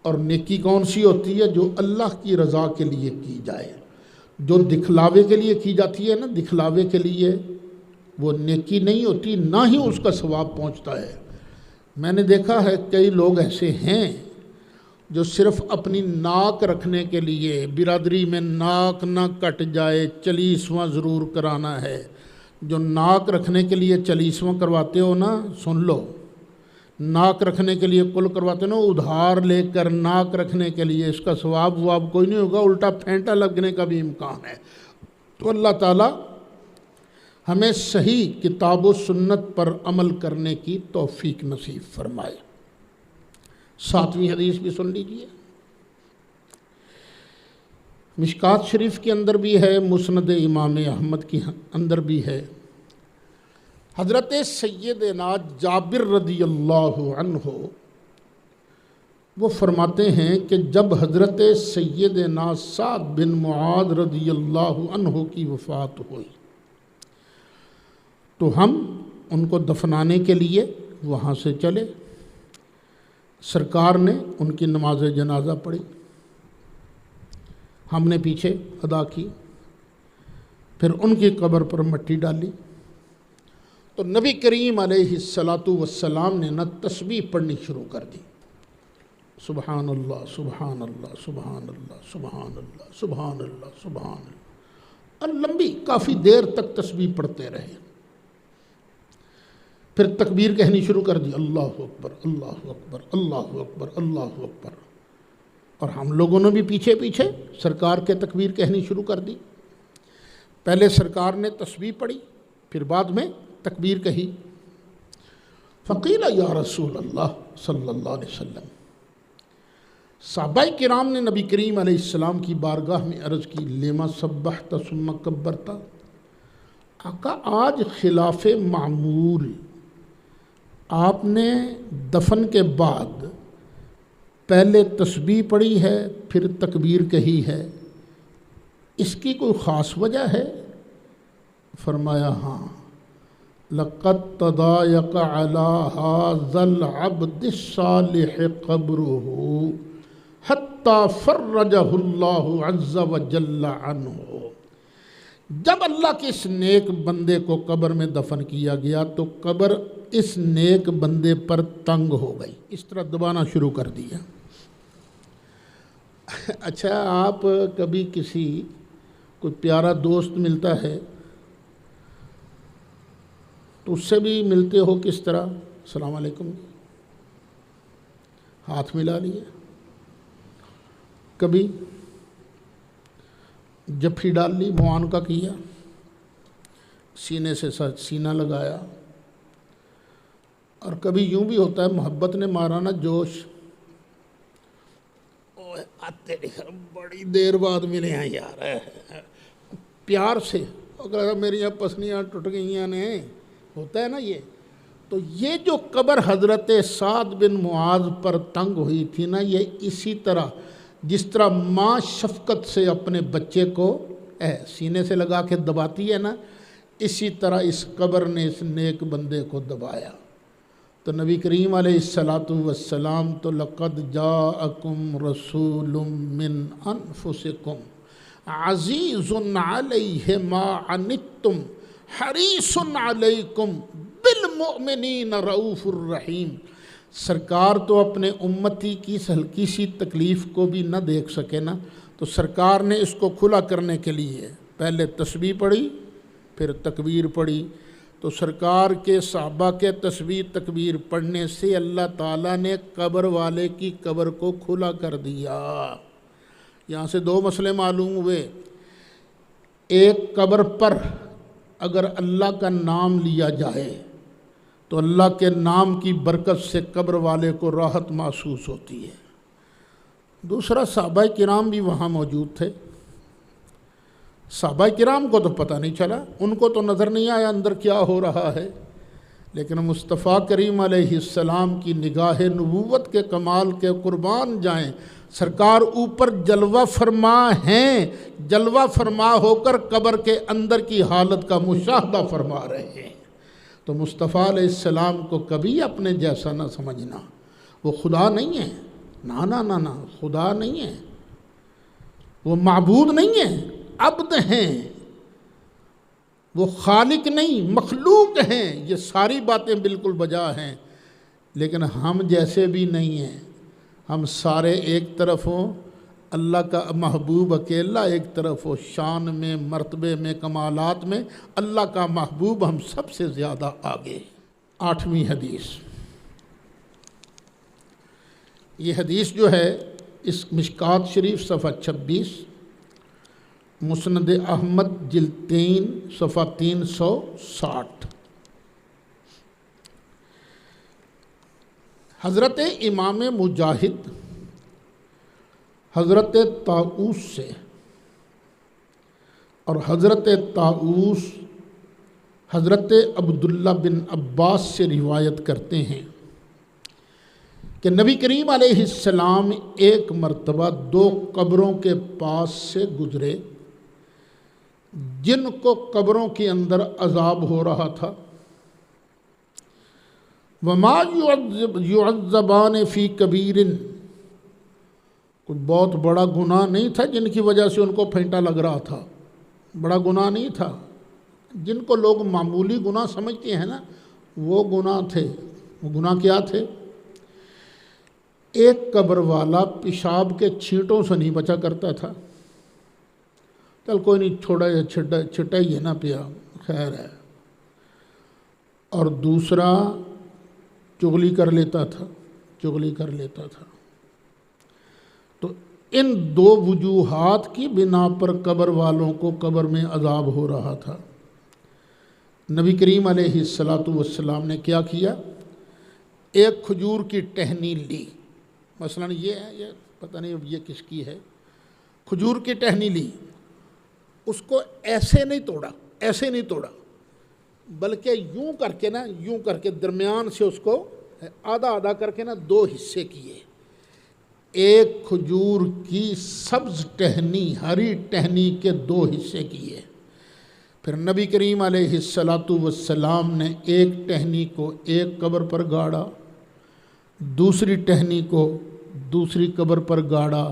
اور نیکی کون سی ہوتی ہے؟ جو اللہ کی رضا کے لیے کی جائے، جو دکھلاوے کے لیے کی جاتی ہے نا، دکھلاوے کے لیے وہ نیکی نہیں ہوتی، نہ ہی اس کا ثواب پہنچتا ہے۔ میں نے دیکھا ہے کئی لوگ ایسے ہیں جو صرف اپنی ناک رکھنے کے لیے، برادری میں ناک نہ کٹ جائے 40واں ضرور کرانا ہے، جو ناک رکھنے کے لیے 40واں کرواتے ہو نا، سن لو، ناک رکھنے کے لیے کل کرواتے نا، ادھار لے کر ناک رکھنے کے لیے اس کا ثواب واب کوئی نہیں ہوگا، الٹا پھینٹا لگنے کا بھی امکان ہے۔ تو اللہ تعالیٰ ہمیں صحیح کتاب و سنت پر عمل کرنے کی توفیق نصیب فرمائے۔ 7ویں حدیث بھی سن لیجیے، مشکات شریف کے اندر بھی ہے، مسند امام احمد کے اندر بھی ہے۔ حضرت سیدنا جابر رضی اللہ عنہ وہ فرماتے ہیں کہ جب حضرت سیدنا سعد بن معاذ رضی اللہ عنہ کی وفات ہوئی تو ہم ان کو دفنانے کے لیے وہاں سے چلے، سرکار نے ان کی نماز جنازہ پڑھی، ہم نے پیچھے ادا کی، پھر ان کی قبر پر مٹی ڈالی، تو نبی کریم علیہ السلام نے نہ تسبیح پڑھنی شروع کر دی، سبحان اللہ سبحان اللہ سبحان اللہ سبحان اللہ سبحان اللہ سبحان اللہ، اور لمبی کافی دیر تک تسبیح پڑھتے رہے۔ پھر تکبیر کہنی شروع کر دی، اللہ اکبر اللہ اکبر اللہ اکبر اللہ اکبر، اور ہم لوگوں نے بھی پیچھے پیچھے سرکار کے تکبیر کہنی شروع کر دی۔ پہلے سرکار نے تسبیح پڑھی، پھر بعد میں تکبیر کہی۔ فقیل یا رسول اللہ صلی اللہ علیہ وسلم، صحابہ کرام نے نبی کریم علیہ السلام کی بارگاہ میں عرض کی، لما سبحت ثم کبرتا، آقا آج خلاف معمول آپ نے دفن کے بعد پہلے تسبیح پڑھی ہے پھر تکبیر کہی ہے، اس کی کوئی خاص وجہ ہے؟ فرمایا ہاں، لقد تضایق علی ھذا العبد الصالح قبرہ حتی فرجہ اللہ عز وجل عنہ۔ جب اللہ کے اس نیک بندے کو قبر میں دفن کیا گیا تو قبر اس نیک بندے پر تنگ ہو گئی، اس طرح دبانا شروع کر دیا۔ اچھا، آپ کبھی کسی کوئی پیارا دوست ملتا ہے تو اس سے بھی ملتے ہو کس طرح؟ السلام علیکم، ہاتھ ملا لیے، کبھی جپھی ڈال لی، معانقہ کیا، سینے سے سینہ لگایا، اور کبھی یوں بھی ہوتا ہے محبت نے مارا نا جوش، آتے بڑی دیر بعد ملے ہیں یار، پیار سے، اگر میری پسلیاں ٹوٹ گئیاں نے، ہوتا ہے نا یہ۔ تو یہ جو قبر حضرت سعد بن معاذ پر تنگ ہوئی تھی نا، یہ اسی طرح جس طرح ماں شفقت سے اپنے بچے کو سینے سے لگا کے دباتی ہے نا، اسی طرح اس قبر نے اس نیک بندے کو دبایا۔ تو نبی کریم علیہ السلام تو لقد جاءکم رسول من انفسکم عزیز علیہ ما عنتم حریص علیکم بالمؤمنین رؤوف الرحیم۔ سرکار تو اپنے امتی کی ہلکی سی تکلیف کو بھی نہ دیکھ سکے نا، تو سرکار نے اس کو کھلا کرنے کے لیے پہلے تسبیح پڑھی پھر تکبیر پڑھی۔ تو سرکار کے صحابہ کے تسبیح تکبیر پڑھنے سے اللہ تعالیٰ نے قبر والے کی قبر کو کھلا کر دیا۔ یہاں سے دو مسئلے معلوم ہوئے، ایک قبر پر اگر اللہ کا نام لیا جائے تو اللہ کے نام کی برکت سے قبر والے کو راحت محسوس ہوتی ہے، دوسرا صحابہ کرام بھی وہاں موجود تھے، صحابہ کرام کو تو پتہ نہیں چلا، ان کو تو نظر نہیں آیا اندر کیا ہو رہا ہے، لیکن مصطفیٰ کریم علیہ السلام کی نگاہ نبوت کے کمال کے قربان جائیں، سرکار اوپر جلوہ فرما ہیں، جلوہ فرما ہو کر قبر کے اندر کی حالت کا مشاہدہ فرما رہے ہیں۔ تو مصطفیٰ علیہ السلام کو کبھی اپنے جیسا نہ سمجھنا، وہ خدا نہیں ہے، نا خدا نہیں ہے، وہ معبود نہیں ہے، عبد ہیں، وہ خالق نہیں مخلوق ہیں، یہ ساری باتیں بالکل بجا ہیں، لیکن ہم جیسے بھی نہیں ہیں، ہم سارے ایک طرف ہوں، اللہ کا محبوب اکیلا ایک طرف ہو، شان میں مرتبے میں کمالات میں اللہ کا محبوب ہم سب سے زیادہ آگے۔ 8ویں حدیث، یہ حدیث جو ہے اس مشکات شریف صفحہ 26، مسند احمد جلد 3 صفحہ 360۔ حضرت امام مجاہد حضرت طاؤس سے اور حضرت طاؤس حضرت عبداللہ بن عباس سے روایت کرتے ہیں کہ نبی کریم علیہ السلام ایک مرتبہ 2 قبروں کے پاس سے گزرے جن کو قبروں کے اندر عذاب ہو رہا تھا۔ وما يعذبان فی کبیر، کوئی بہت بڑا گناہ نہیں تھا جن کی وجہ سے ان کو پھینٹا لگ رہا تھا، بڑا گناہ نہیں تھا، جن کو لوگ معمولی گناہ سمجھتے ہیں نا، وہ گناہ تھے۔ وہ گناہ کیا تھے؟ ایک قبر والا پیشاب کے چھینٹوں سے نہیں بچا کرتا تھا، چل کوئی نہیں، چھوڑا یا چھٹا ہی ہے نا، پیا خیر ہے۔ اور دوسرا چغلی کر لیتا تھا، چغلی کر لیتا تھا۔ تو ان دو وجوہات کی بنا پر قبر والوں کو قبر میں عذاب ہو رہا تھا۔ نبی کریم علیہ السلام نے کیا کیا؟ ایک کھجور کی ٹہنی لی، مثلا یہ ہے، یہ پتہ نہیں اب یہ کس کی ہے، کھجور کی ٹہنی لی، اس کو ایسے نہیں توڑا، ایسے نہیں توڑا، بلکہ یوں کر کے نا، یوں کر کے درمیان سے اس کو آدھا آدھا کر کے نا دو حصے کیے۔ ایک کھجور کی سبز ٹہنی، ہری ٹہنی کے دو حصے کیے۔ پھر نبی کریم علیہ السلام نے ایک ٹہنی کو ایک قبر پر گاڑا، دوسری ٹہنی کو دوسری قبر پر گاڑا۔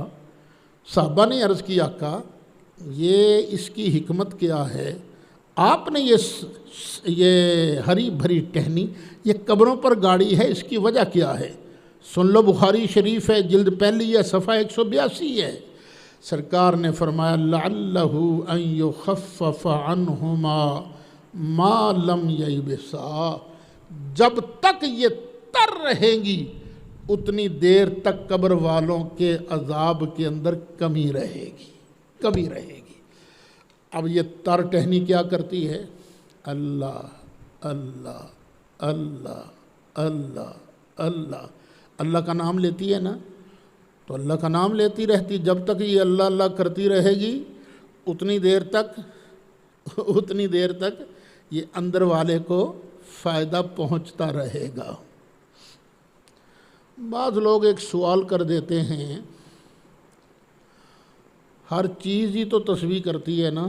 صحابہ نے عرض کیا، آقا یہ اس کی حکمت کیا ہے؟ آپ نے یہ ہری بھری ٹہنی یہ قبروں پر گاڑی ہے، اس کی وجہ کیا ہے؟ سن لو، بخاری شریف ہے، جلد پہلی ہے، صفحہ 182 ہے۔ سرکار نے فرمایا لعلہ ان یخفف عنہما ما لم یبسا، جب تک یہ تر رہیں گی اتنی دیر تک قبر والوں کے عذاب کے اندر کمی رہے گی، کمی رہے گی۔ اب یہ تر ٹہنی کیا کرتی ہے؟ اللہ اللہ اللہ اللہ اللہ، اللہ کا نام لیتی ہے نا، تو اللہ کا نام لیتی رہتی، جب تک یہ اللہ اللہ کرتی رہے گی اتنی دیر تک یہ اندر والے کو فائدہ پہنچتا رہے گا۔ بعض لوگ ایک سوال کر دیتے ہیں، ہر چیز ہی تو تسبیح کرتی ہے نا،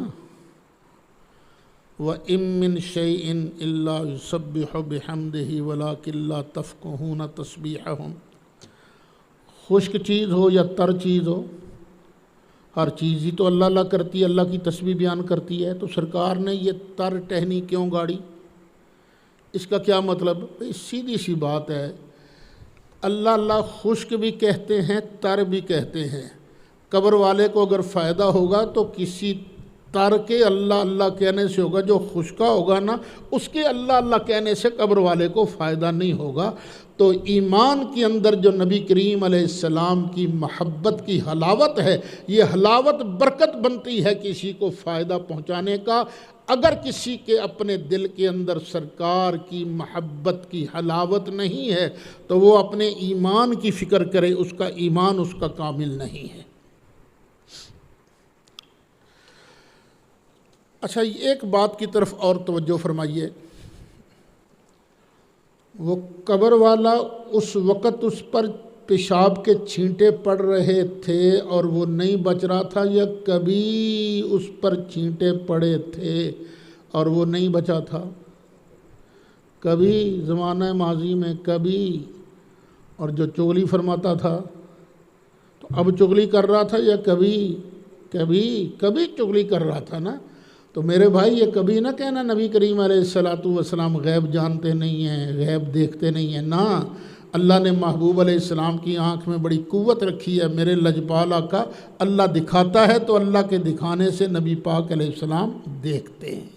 وَإِن مِّن شَيْءٍ إِلَّا يُسَبِّحُ بِحَمْدِهِ وَلَٰكِن لَّا تَفْقَهُونَ تَسْبِيحَهُمْ، خشک چیز ہو یا تر چیز ہو، ہر چیز ہی تو اللہ اللہ کرتی ہے، اللہ کی تسبیح بیان کرتی ہے۔ تو سرکار نے یہ تر ٹہنی کیوں گاڑی؟ اس کا کیا مطلب؟ سیدھی سی بات ہے، اللہ اللہ خشک بھی کہتے ہیں، تر بھی کہتے ہیں۔ قبر والے کو اگر فائدہ ہوگا تو کسی تر کے اللہ اللہ کہنے سے ہوگا، جو خشکا ہوگا نا اس کے اللہ اللہ کہنے سے قبر والے کو فائدہ نہیں ہوگا۔ تو ایمان کے اندر جو نبی کریم علیہ السلام کی محبت کی حلاوت ہے، یہ حلاوت برکت بنتی ہے کسی کو فائدہ پہنچانے کا۔ اگر کسی کے اپنے دل کے اندر سرکار کی محبت کی حلاوت نہیں ہے تو وہ اپنے ایمان کی فکر کرے، اس کا ایمان اس کا کامل نہیں ہے۔ اچھا، ایک بات کی طرف اور توجہ فرمائیے، وہ قبر والا اس وقت اس پر پیشاب کے چھینٹے پڑ رہے تھے اور وہ نہیں بچ رہا تھا، یا کبھی اس پر چھینٹے پڑے تھے اور وہ نہیں بچا تھا؟ کبھی زمانہ ماضی میں، کبھی، اور جو چغلی فرماتا تھا تو اب چغلی کر رہا تھا، یا کبھی چغلی کر رہا تھا نا۔ تو میرے بھائی یہ کبھی نہ کہنا نبی کریم علیہ السلام غیب جانتے نہیں ہیں، غیب دیکھتے نہیں ہیں، نہ، اللہ نے محبوب علیہ السلام کی آنکھ میں بڑی قوت رکھی ہے۔ میرے لجپال آقا اللہ دکھاتا ہے تو اللہ کے دکھانے سے نبی پاک علیہ السلام دیکھتے ہیں،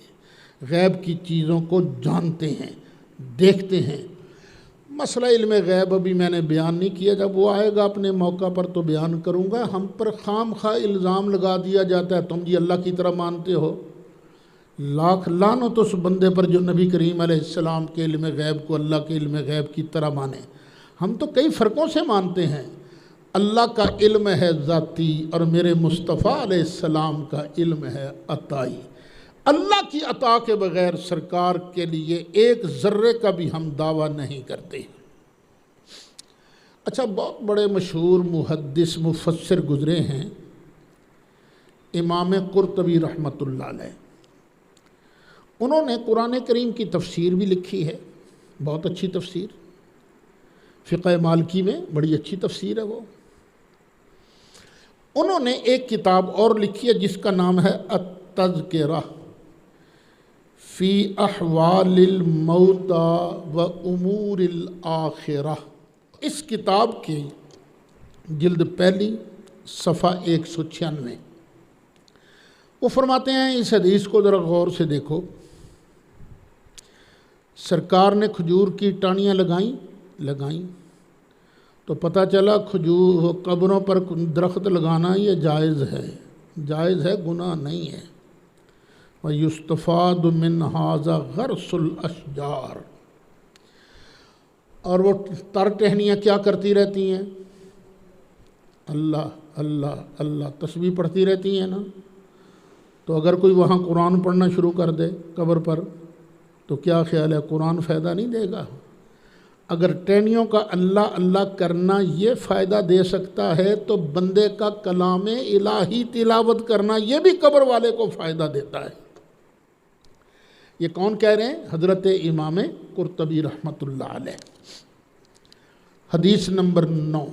غیب کی چیزوں کو جانتے ہیں، دیکھتے ہیں۔ مسئلہ علم غیب ابھی میں نے بیان نہیں کیا، جب وہ آئے گا اپنے موقع پر تو بیان کروں گا۔ ہم پر خام خواہ الزام لگا دیا جاتا ہے، تم جی اللہ کی طرح مانتے ہو۔ لاکھ لعنت اس بندے پر جو نبی کریم علیہ السلام کے علم غیب کو اللہ کے علم غیب کی طرح مانے۔ ہم تو کئی فرقوں سے مانتے ہیں۔ اللہ کا علم ہے ذاتی اور میرے مصطفیٰ علیہ السلام کا علم ہے عطائی۔ اللہ کی عطا کے بغیر سرکار کے لیے ایک ذرے کا بھی ہم دعویٰ نہیں کرتے۔ اچھا، بہت بڑے مشہور محدث مفسر گزرے ہیں، امام قرطبی رحمۃ اللہ علیہ۔ انہوں نے قرآن کریم کی تفسیر بھی لکھی ہے، بہت اچھی تفسیر، فقہ مالکی میں بڑی اچھی تفسیر ہے وہ۔ انہوں نے ایک کتاب اور لکھی ہے جس کا نام ہے التذکرہ فی احوال الموتى و امور الآخرہ، اس کتاب کی جلد پہلی صفحہ 196۔ وہ فرماتے ہیں اس حدیث کو ذرا غور سے دیکھو۔ سرکار نے کھجور کی ٹانیاں لگائیں تو پتہ چلا کھجور قبروں پر درخت لگانا یہ جائز ہے، گناہ نہیں ہے۔ وَيُسْتَفَادُ مِنْ هَذَا غَرْسُ الْأَشْجَارِ، اور وہ تر ٹہنیاں کیا کرتی رہتی ہیں؟ اللہ اللہ اللہ تسبیح پڑھتی رہتی ہیں نا۔ تو اگر کوئی وہاں قرآن پڑھنا شروع کر دے قبر پر تو کیا خیال ہے، قرآن فائدہ نہیں دے گا؟ اگر ٹہنیوں کا اللہ اللہ کرنا یہ فائدہ دے سکتا ہے تو بندے کا کلام الہی تلاوت کرنا یہ بھی قبر والے کو فائدہ دیتا ہے۔ یہ کون کہہ رہے ہیں؟ حضرت امام قرطبی رحمۃ اللہ علیہ۔ حدیث نمبر 9،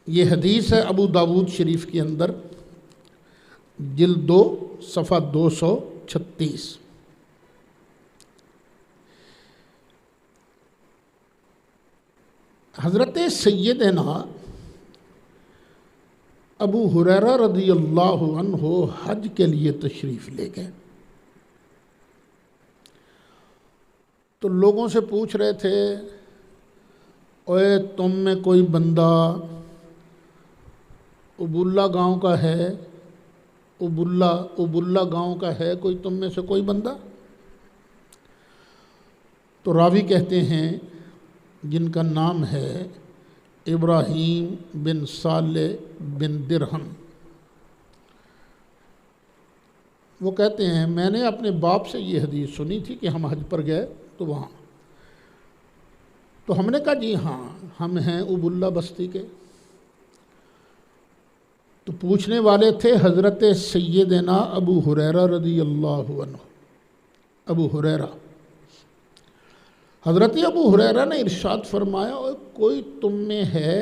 یہ حدیث ہے ابو داود شریف کے اندر، جلد 2 صفحہ 236۔ حضرت سیدنا ابو ہریرہ رضی اللہ عنہ حج کے لیے تشریف لے گئے تو لوگوں سے پوچھ رہے تھے، اوے تم میں کوئی بندہ ابولا گاؤں کا ہے، ابولا گاؤں کا ہے کوئی تم میں سے کوئی بندہ؟ تو راوی کہتے ہیں جن کا نام ہے ابراہیم بن صالح بن درہم، وہ کہتے ہیں میں نے اپنے باپ سے یہ حدیث سنی تھی کہ ہم حج پر گئے تو وہاں، تو ہم نے کہا جی ہاں ہم ہیں ابولا بستی کے۔ تو پوچھنے والے تھے حضرت سیدنا ابو ہریرہ رضی اللہ عنہ۔ ابو ہریرہ، حضرت ابو ہریرہ نے ارشاد فرمایا، کوئی تم میں ہے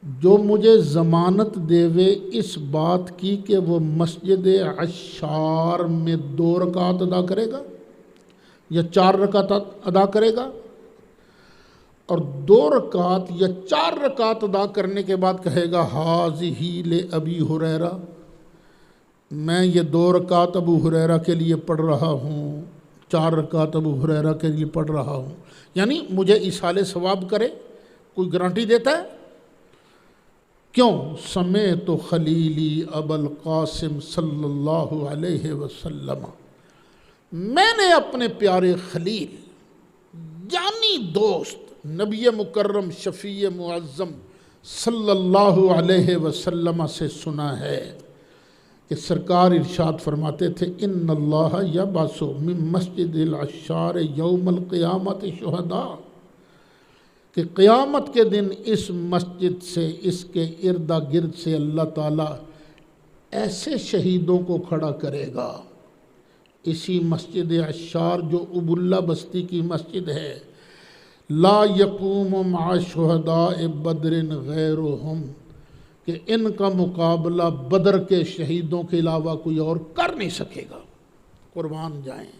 جو مجھے ضمانت دیوے اس بات کی کہ وہ مسجد عشار میں 2 رکعت ادا کرے گا یا 4 رکعت ادا کرے گا، اور 2 رکعت یا 4 رکعت ادا کرنے کے بعد کہے گا ہاذہ لابی ہریرہ، میں یہ 2 رکعت ابو ہریرہ کے لیے پڑھ رہا ہوں، 4 رکعت ابو ہریرہ کے لیے پڑھ رہا ہوں، یعنی مجھے ایصال ثواب کرے، کوئی گارنٹی دیتا ہے؟ کیوں؟ سمعت خلیلی ابا القاسم صلی اللہ علیہ وسلم، میں نے اپنے پیارے خلیل جانی دوست نبی مکرم شفیع معظم صلی اللہ علیہ وسلم سے سنا ہے کہ سرکار ارشاد فرماتے تھے، ان اللہ یبعث من مسجد العشار یوم القیامت شہداء، کہ قیامت کے دن اس مسجد سے، اس کے ارد گرد سے اللہ تعالیٰ ایسے شہیدوں کو کھڑا کرے گا، اسی مسجد عشار جو ابولا بستی کی مسجد ہے، لا یقوم مع شہداء بدر غیرہم، کہ ان کا مقابلہ بدر کے شہیدوں کے علاوہ کوئی اور کر نہیں سکے گا، قربان جائیں۔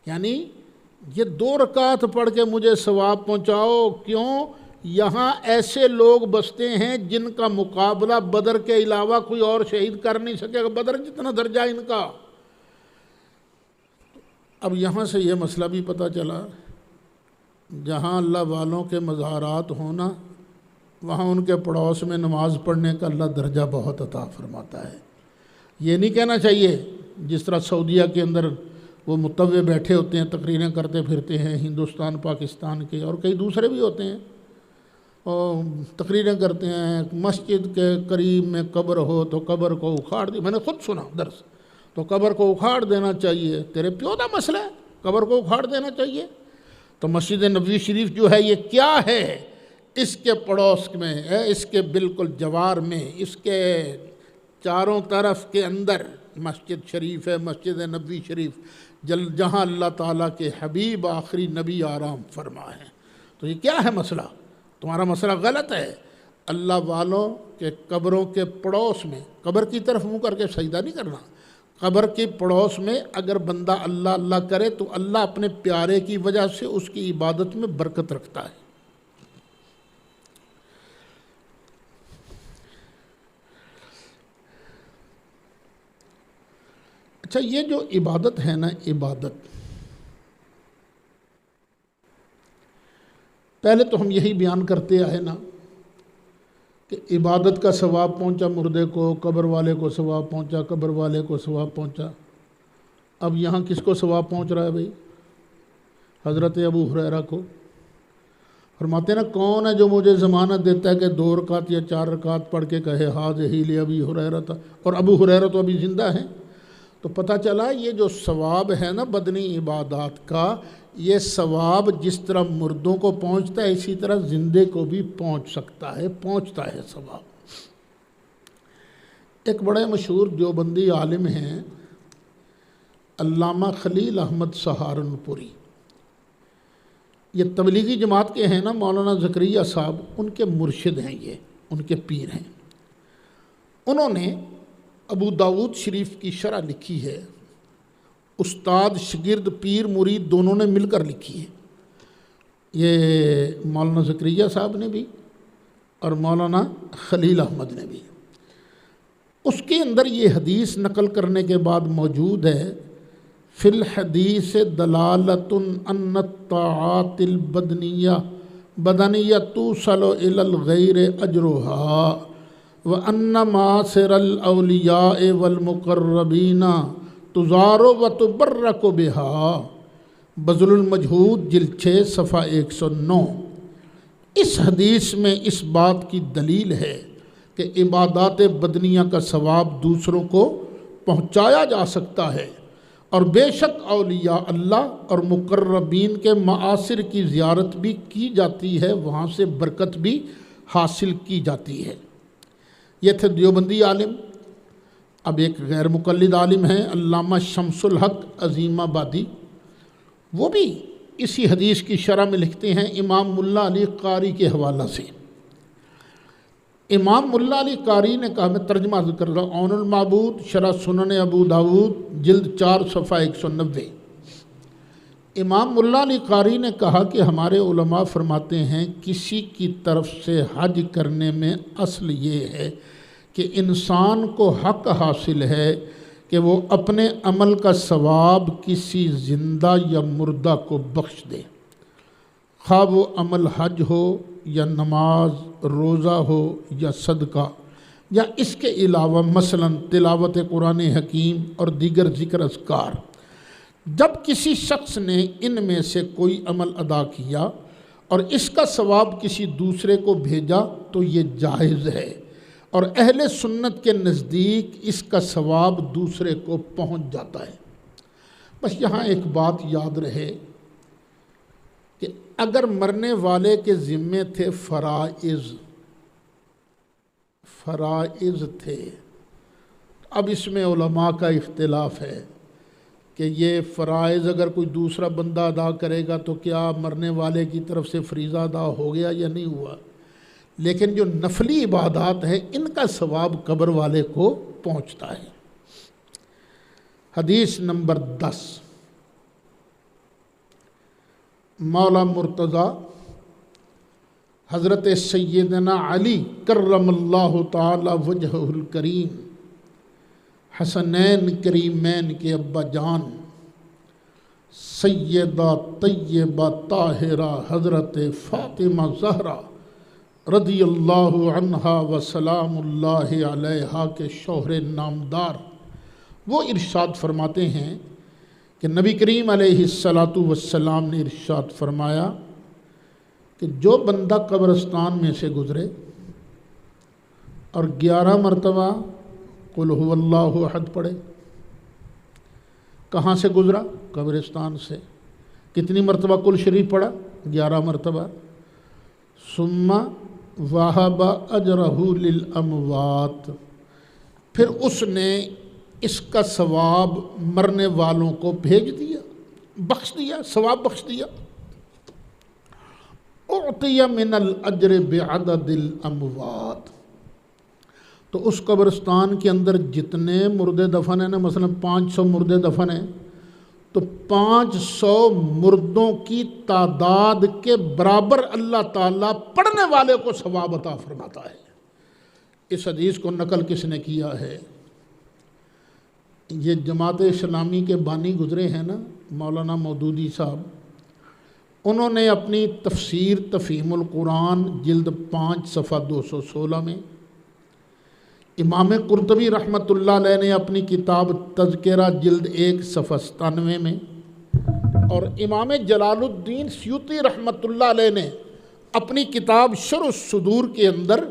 یعنی یہ 2 رکعت پڑھ کے مجھے ثواب پہنچاؤ، کیوں؟ یہاں ایسے لوگ بستے ہیں جن کا مقابلہ بدر کے علاوہ کوئی اور شہید کر نہیں سکے گا، بدر جتنا درجہ ان کا۔ اب یہاں سے یہ مسئلہ بھی پتہ چلا، جہاں اللہ والوں کے مزارات ہونا وہاں ان کے پڑوس میں نماز پڑھنے کا اللہ درجہ بہت عطا فرماتا ہے۔ یہ نہیں کہنا چاہیے جس طرح سعودیہ کے اندر وہ متوع بیٹھے ہوتے ہیں، تقریریں کرتے پھرتے ہیں، ہندوستان پاکستان کے اور کئی دوسرے بھی ہوتے ہیں، اور تقریریں کرتے ہیں مسجد کے قریب میں قبر ہو تو قبر کو اکھاڑ دی۔ میں نے خود سنا درس، تو قبر کو اکھاڑ دینا چاہیے، تیرے پیو دا مسئلہ ہے، قبر کو اکھاڑ دینا چاہیے۔ تو مسجد نبوی شریف جو ہے یہ کیا ہے؟ اس کے پڑوس میں ہے، اس کے بالکل جوار میں، اس کے چاروں طرف کے اندر مسجد شریف ہے، مسجد نبوی شریف، جہاں اللہ تعالیٰ کے حبیب آخری نبی آرام فرما ہے۔ تو یہ کیا ہے مسئلہ؟ تمہارا مسئلہ غلط ہے۔ اللہ والوں کے قبروں کے پڑوس میں قبر کی طرف منہ کر کے سجدہ نہیں کرنا، قبر کے پڑوس میں اگر بندہ اللہ اللہ کرے تو اللہ اپنے پیارے کی وجہ سے اس کی عبادت میں برکت رکھتا ہے۔ اچھا، یہ جو عبادت ہے نا، عبادت، پہلے تو ہم یہی بیان کرتے آئے نا کہ عبادت کا ثواب پہنچا مردے کو، قبر والے کو ثواب پہنچا، قبر والے کو ثواب پہنچا۔ اب یہاں کس کو ثواب پہنچ رہا ہے بھائی؟ حضرت ابو ہریرہ کو۔ فرماتے ہیں نا، کون ہے جو مجھے ضمانت دیتا ہے کہ 2 رکعت یا 4 رکعت پڑھ کے کہے حاذہ لی ابی ہریرہ تھا، اور ابو ہریرہ تو ابھی زندہ ہیں۔ تو پتہ چلا یہ جو ثواب ہے نا بدنی عبادات کا، یہ ثواب جس طرح مردوں کو پہنچتا ہے اسی طرح زندے کو بھی پہنچ سکتا ہے، پہنچتا ہے ثواب۔ ایک بڑے مشہور دیوبندی عالم ہیں علامہ خلیل احمد سہارنپوری، یہ تبلیغی جماعت کے ہیں نا، مولانا زکریا صاحب ان کے مرشد ہیں، یہ ان کے پیر ہیں۔ انہوں نے ابو داؤد شریف کی شرح لکھی ہے، استاد شاگرد پیر مرید دونوں نے مل کر لکھی ہے، یہ مولانا زکریا صاحب نے بھی اور مولانا خلیل احمد نے بھی۔ اس کے اندر یہ حدیث نقل کرنے کے بعد موجود ہے، فی الحدیث دلالۃ ان الطاعات البدنیہ توصل الی الغیر اجرها وان معاشر الاولیاء والمقربین تزار و تبرک بها، بذل المجہود جلد 6 صفحہ 109۔ اس حدیث میں اس بات کی دلیل ہے کہ عبادات بدنیہ کا ثواب دوسروں کو پہنچایا جا سکتا ہے، اور بے شک اولیاء اللہ اور مقربین کے معاصر کی زیارت بھی کی جاتی ہے، وہاں سے برکت بھی حاصل کی جاتی ہے۔ یہ تھے دیوبندی عالم۔ اب ایک غیر مقلد عالم ہیں علامہ شمس الحق عظیم آبادی، وہ بھی اسی حدیث کی شرح میں لکھتے ہیں امام ملا علی قاری کے حوالہ سے۔ امام ملا علی قاری نے کہا، میں ترجمہ ذکر رہا ہوں، عون المعبود شرح سنن ابو داود جلد 4 صفحہ 190۔ امام ملا علی قاری نے کہا کہ ہمارے علماء فرماتے ہیں کسی کی طرف سے حج کرنے میں اصل یہ ہے کہ انسان کو حق حاصل ہے کہ وہ اپنے عمل کا ثواب کسی زندہ یا مردہ کو بخش دے، خواہ وہ عمل حج ہو یا نماز، روزہ ہو یا صدقہ، یا اس کے علاوہ مثلا تلاوت قرآن حکیم اور دیگر ذکر اذکار۔ جب کسی شخص نے ان میں سے کوئی عمل ادا کیا اور اس کا ثواب کسی دوسرے کو بھیجا تو یہ جائز ہے، اور اہل سنت کے نزدیک اس کا ثواب دوسرے کو پہنچ جاتا ہے۔ بس یہاں ایک بات یاد رہے کہ اگر مرنے والے کے ذمے تھے فرائض تھے، اب اس میں علماء کا اختلاف ہے کہ یہ فرائض اگر کوئی دوسرا بندہ ادا کرے گا تو کیا مرنے والے کی طرف سے فریضہ ادا ہو گیا یا نہیں ہوا، لیکن جو نفلی عبادات ہیں ان کا ثواب قبر والے کو پہنچتا ہے۔ حدیث نمبر 10، مولا مرتضیٰ حضرت سیدنا علی کرم اللہ تعالی وجہہ الکریم، حسنین کریمین کے ابا جان سیدہ طیبہ طاہرہ حضرت فاطمہ زہرا رضی اللہ عنہا و سلام اللہ علیہا کے شوہر نامدار، وہ ارشاد فرماتے ہیں کہ نبی کریم علیہ السلام نے ارشاد فرمایا کہ جو بندہ قبرستان میں سے گزرے اور 11 مرتبہ قل هو اللہ احد پڑھے، کہاں سے گزرا؟ قبرستان سے۔ کتنی مرتبہ قل شریف پڑھا؟ 11 مرتبہ۔ ثم وہب اجرہ للاموات، پھر اس نے اس کا ثواب مرنے والوں کو بھیج دیا، بخش دیا، ثواب بخش دیا۔ اعطی من الاجر بعدد الاموات، تو اس قبرستان کے اندر جتنے مردے دفن ہیں نا، مثلا 500 مردے دفن ہیں، تو 500 مردوں کی تعداد کے برابر اللہ تعالیٰ پڑھنے والے کو ثواب عطا فرماتا ہے۔ اس حدیث کو نقل کس نے کیا ہے؟ یہ جماعت اسلامی کے بانی گزرے ہیں نا، مولانا مودودی صاحب، انہوں نے اپنی تفسیر تفہیم القرآن جلد 5 صفحہ 216 میں، امام قرطبی رحمۃ اللہ علیہ نے اپنی کتاب تذکرہ جلد 1 صفحہ 97 میں، اور امام جلال الدین سیوطی رحمۃ اللہ علیہ نے اپنی کتاب شرح الصدور کے اندر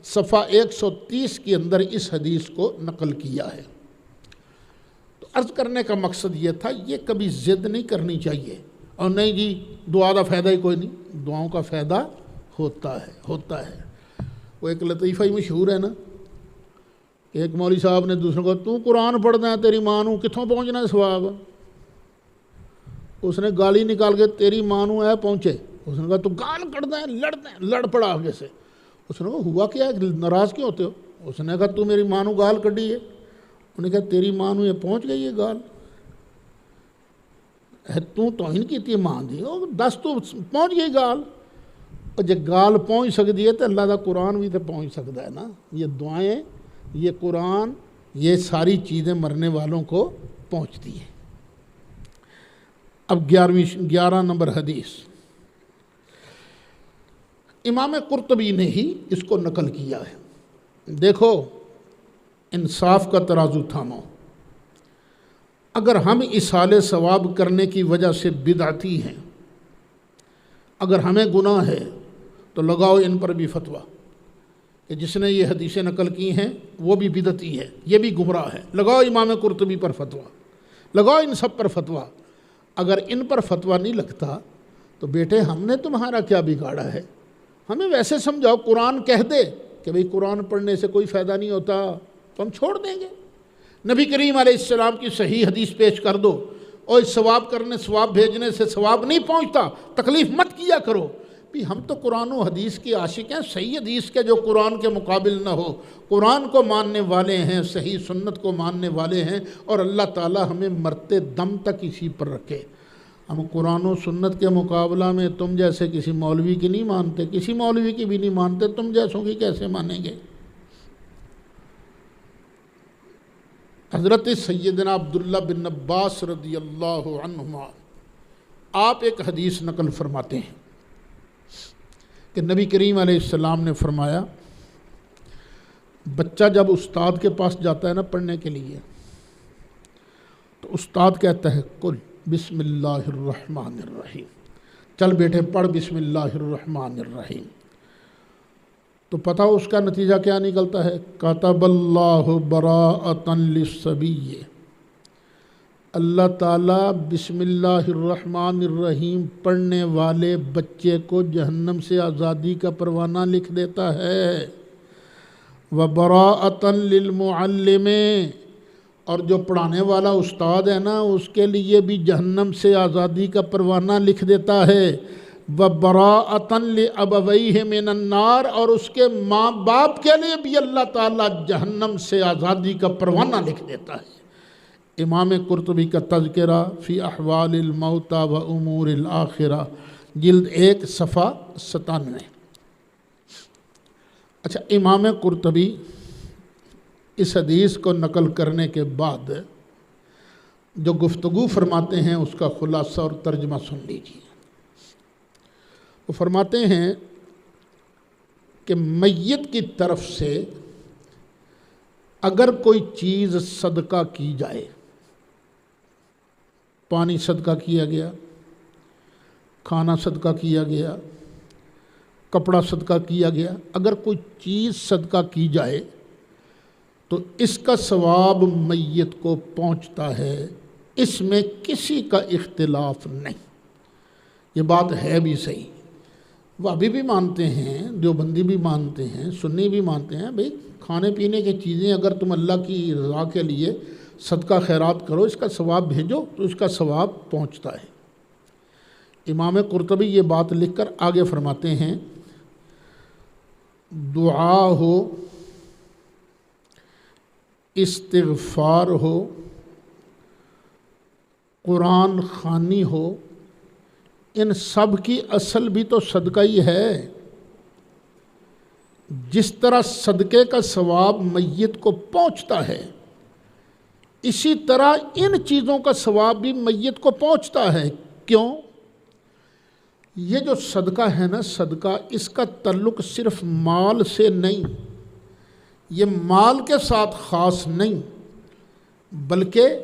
صفحہ 130 کے اندر اس حدیث کو نقل کیا ہے۔ تو عرض کرنے کا مقصد یہ تھا، یہ کبھی ضد نہیں کرنی چاہیے، اور نہیں جی دعا کا فائدہ ہی کوئی نہیں، دعاؤں کا فائدہ ہوتا ہے۔ وہ ایک لطیفہ ہی مشہور ہے نا، کہ ایک مولوی صاحب نے دوسروں کو، تو قرآن پڑھنا ہے تیری ماں نو کتوں پہنچنا ہے ثواب؟ اس نے گالی نکال کے تیری ماں نو ہے پہنچے، اس نے کہا تو گال کڑنا ہے، لڑ پڑا آگے سے۔ اس نے کہا ہوا کیا ہے، ناراض کیوں ہوتے ہو؟ اس نے کہا تو میری ماں نو گال کڈی ہے۔ انہوں نے کہا تیری ماں نو یہ پہنچ گئی ہے گال، تو توہین کیتی ہے ماں دی، دس تو پہنچ گئی گال، اور جب گال پہنچ سکتی ہے تو اللہ دا قرآن بھی تو پہنچ سکتا ہے نا۔ یہ دعائیں، یہ قرآن، یہ ساری چیزیں مرنے والوں کو پہنچتی ہیں۔ اب 11 نمبر حدیث، امام قرطبی نے ہی اس کو نقل کیا ہے۔ دیکھو انصاف کا ترازو تھامو، اگر ہم اصال ثواب کرنے کی وجہ سے بدعتی ہیں، اگر ہمیں گناہ ہے تو لگاؤ ان پر بھی فتویٰ کہ جس نے یہ حدیثیں نقل کی ہیں وہ بھی بدعتی ہے، یہ بھی گمراہ ہے، لگاؤ امام قرطبی پر فتویٰ، لگاؤ ان سب پر فتویٰ۔ اگر ان پر فتویٰ نہیں لگتا تو بیٹے ہم نے تمہارا کیا بگاڑا ہے؟ ہمیں ویسے سمجھاؤ، قرآن کہہ دے کہ بھئی قرآن پڑھنے سے کوئی فائدہ نہیں ہوتا تو ہم چھوڑ دیں گے۔ نبی کریم علیہ السلام کی صحیح حدیث پیش کر دو، اور ثواب کرنے، ثواب بھیجنے سے ثواب نہیں پہنچتا، تکلیف مت کیا کرو۔ بھی ہم تو قرآن و حدیث کے عاشق ہیں، صحیح حدیث کے جو قرآن کے مقابل نہ ہو، قرآن کو ماننے والے ہیں، صحیح سنت کو ماننے والے ہیں، اور اللہ تعالی ہمیں مرتے دم تک اسی پر رکھے۔ ہم قرآن و سنت کے مقابلہ میں تم جیسے کسی مولوی کی نہیں مانتے، کسی مولوی کی بھی نہیں مانتے، تم جیسوں کی کیسے مانیں گے؟ حضرت سیدنا عبداللہ بن عباس رضی اللہ عنہما آپ ایک حدیث نقل فرماتے ہیں کہ نبی کریم علیہ السلام نے فرمایا، بچہ جب استاد کے پاس جاتا ہے نا پڑھنے کے لیے، تو استاد کہتا ہے قل بسم اللہ الرحمن الرحیم، چل بیٹے پڑھ بسم اللہ الرحمن الرحیم، تو پتہ اس کا نتیجہ کیا نکلتا ہے؟ کتب اللہ براءۃ للصبی، اللہ تعالیٰ بسم اللہ الرحمن الرحیم پڑھنے والے بچے کو جہنم سے آزادی کا پروانہ لکھ دیتا ہے۔ وبراءۃ للمعلم، اور جو پڑھانے والا استاد ہے نا اس کے لیے بھی جہنم سے آزادی کا پروانہ لکھ دیتا ہے۔ وبراءۃ لأبویہ من النار، اور اس کے ماں باپ کے لیے بھی اللہ تعالیٰ جہنم سے آزادی کا پروانہ لکھ دیتا ہے۔ امام قرطبی کا تذکرہ فی احوال الموتى و امور الآخرہ جلد 1 صفحہ 97۔ اچھا، امام قرطبی اس حدیث کو نقل کرنے کے بعد جو گفتگو فرماتے ہیں اس کا خلاصہ اور ترجمہ سن لیجیے۔ وہ فرماتے ہیں کہ میت کی طرف سے اگر کوئی چیز صدقہ کی جائے، پانی صدقہ کیا گیا، کھانا صدقہ کیا گیا، کپڑا صدقہ کیا گیا، اگر کوئی چیز صدقہ کی جائے تو اس کا ثواب میت کو پہنچتا ہے، اس میں کسی کا اختلاف نہیں۔ یہ بات ہے بھی صحیح، وہابی بھی مانتے ہیں، دیوبندی بھی مانتے ہیں، سنی بھی مانتے ہیں، بھئی کھانے پینے کی چیزیں اگر تم اللہ کی رضا کے لیے صدقہ خیرات کرو، اس کا ثواب بھیجو تو اس کا ثواب پہنچتا ہے۔ امام قرطبی یہ بات لکھ کر آگے فرماتے ہیں، دعا ہو استغفار ہو، قرآن خوانی ہو، ان سب کی اصل بھی تو صدقہ ہی ہے۔ جس طرح صدقے کا ثواب میت کو پہنچتا ہے، اسی طرح ان چیزوں کا ثواب بھی میت کو پہنچتا ہے۔ کیوں؟ یہ جو صدقہ ہے نا، صدقہ، اس کا تعلق صرف مال سے نہیں، یہ مال کے ساتھ خاص نہیں، بلکہ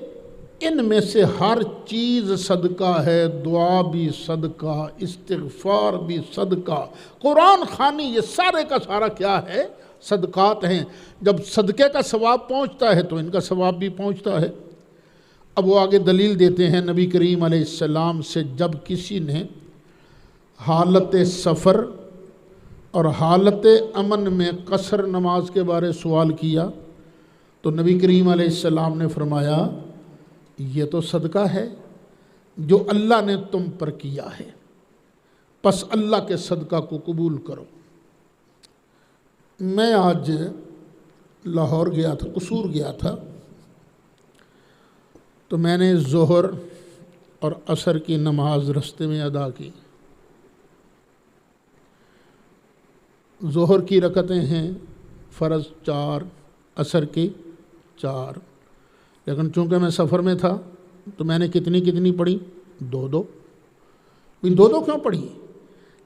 ان میں سے ہر چیز صدقہ ہے۔ دعا بھی صدقہ، استغفار بھی صدقہ، قرآن خوانی، یہ سارے کا سارا کیا ہے؟ صدقات ہیں۔ جب صدقے کا ثواب پہنچتا ہے تو ان کا ثواب بھی پہنچتا ہے۔ اب وہ آگے دلیل دیتے ہیں نبی کریم علیہ السلام سے، جب کسی نے حالت سفر اور حالت امن میں قصر نماز کے بارے سوال کیا تو نبی کریم علیہ السلام نے فرمایا یہ تو صدقہ ہے جو اللہ نے تم پر کیا ہے، پس اللہ کے صدقہ کو قبول کرو۔ میں آج لاہور گیا تھا، قصور گیا تھا، تو میں نے ظہر اور عصر کی نماز رستے میں ادا کی۔ ظہر کی رکعتیں ہیں فرض 4، عصر کی 4، لیکن چونکہ میں سفر میں تھا تو میں نے کتنی پڑھی؟ 2 2 کیوں پڑھی؟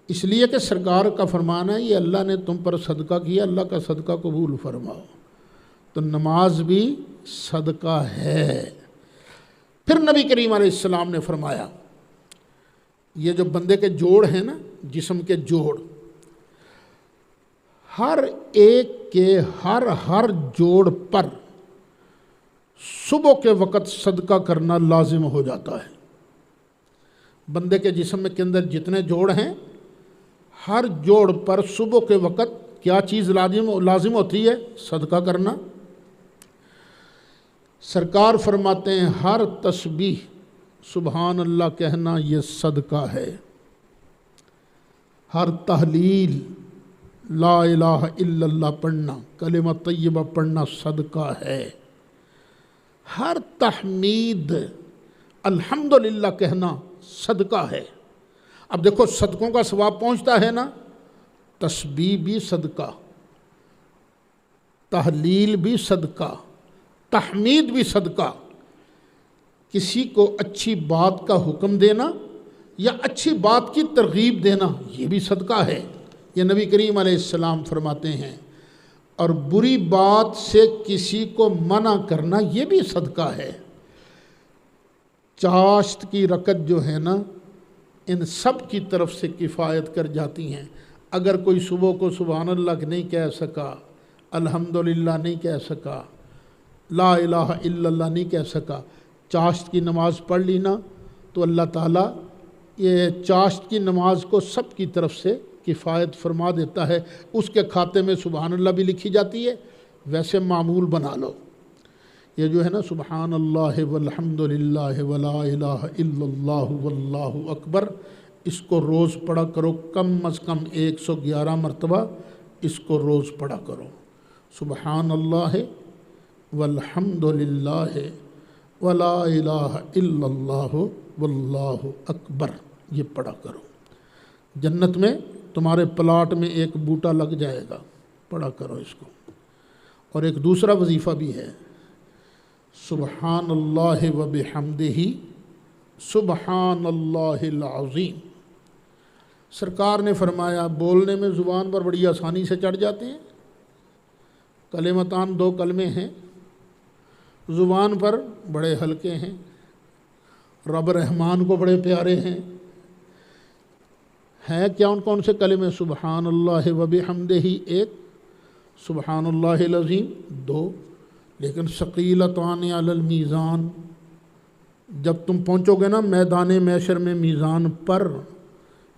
اس لیے کہ سرکار کا فرمان ہے یہ اللہ نے تم پر صدقہ کیا، اللہ کا صدقہ قبول فرماؤ، تو نماز بھی صدقہ ہے۔ پھر نبی کریم علیہ السلام نے فرمایا یہ جو بندے کے جوڑ ہیں نا، جسم کے جوڑ، ہر ایک کے ہر جوڑ پر صبح کے وقت صدقہ کرنا لازم ہو جاتا ہے۔ بندے کے جسم کے اندر جتنے جوڑ ہیں، ہر جوڑ پر صبح کے وقت کیا چیز لازم ہوتی ہے؟ صدقہ کرنا۔ سرکار فرماتے ہیں ہر تسبیح سبحان اللہ کہنا یہ صدقہ ہے، ہر تحلیل لا الہ الا اللہ پڑھنا، کلمہ طیبہ پڑھنا صدقہ ہے، ہر تحمید الحمدللہ کہنا صدقہ ہے۔ اب دیکھو صدقوں کا ثواب پہنچتا ہے نا، تسبیح بھی صدقہ، تحلیل بھی صدقہ، تحمید بھی صدقہ، کسی کو اچھی بات کا حکم دینا یا اچھی بات کی ترغیب دینا یہ بھی صدقہ ہے، یہ نبی کریم علیہ السلام فرماتے ہیں۔ اور بری بات سے کسی کو منع کرنا یہ بھی صدقہ ہے۔ چاشت کی رکعت جو ہے نا، ان سب کی طرف سے کفایت کر جاتی ہیں۔ اگر کوئی صبح کو سبحان اللہ نہیں کہہ سکا، الحمدللہ نہیں کہہ سکا، لا الہ الا اللہ نہیں کہہ سکا، چاشت کی نماز پڑھ لی نا، تو اللہ تعالیٰ یہ چاشت کی نماز کو سب کی طرف سے کفایت فرما دیتا ہے۔ اس کے کھاتے میں سبحان اللہ بھی لکھی جاتی ہے۔ ویسے معمول بنا لو، یہ جو ہے نا سبحان اللہ والحمد للہ ولا الہ الا اللہ واللہ اکبر، اس کو روز پڑھا کرو، کم از کم 111 مرتبہ اس کو روز پڑھا کرو۔ سبحان اللہ والحمد للہ ولا الہ الا اللہ واللہ اکبر، یہ پڑھا کرو۔ جنت میں تمہارے پلاٹ میں ایک بوٹا لگ جائے گا، پڑھا کرو اس کو۔ اور ایک دوسرا وظیفہ بھی ہے، سبحان اللہ وبحمدہ سبحان اللہ العظیم۔ سرکار نے فرمایا بولنے میں زبان پر بڑی آسانی سے چڑھ جاتے ہیں، کلمتان 2 کلمے ہیں، زبان پر بڑے ہلکے ہیں، رب رحمان کو بڑے پیارے ہیں کیا کون سے کلمے؟ سبحان اللہ وبحمدہ 1، سبحان اللہ العظیم 2، لیکن ثقیلتان علی المیزان، جب تم پہنچو گے نا میدان محشر میں، میزان پر،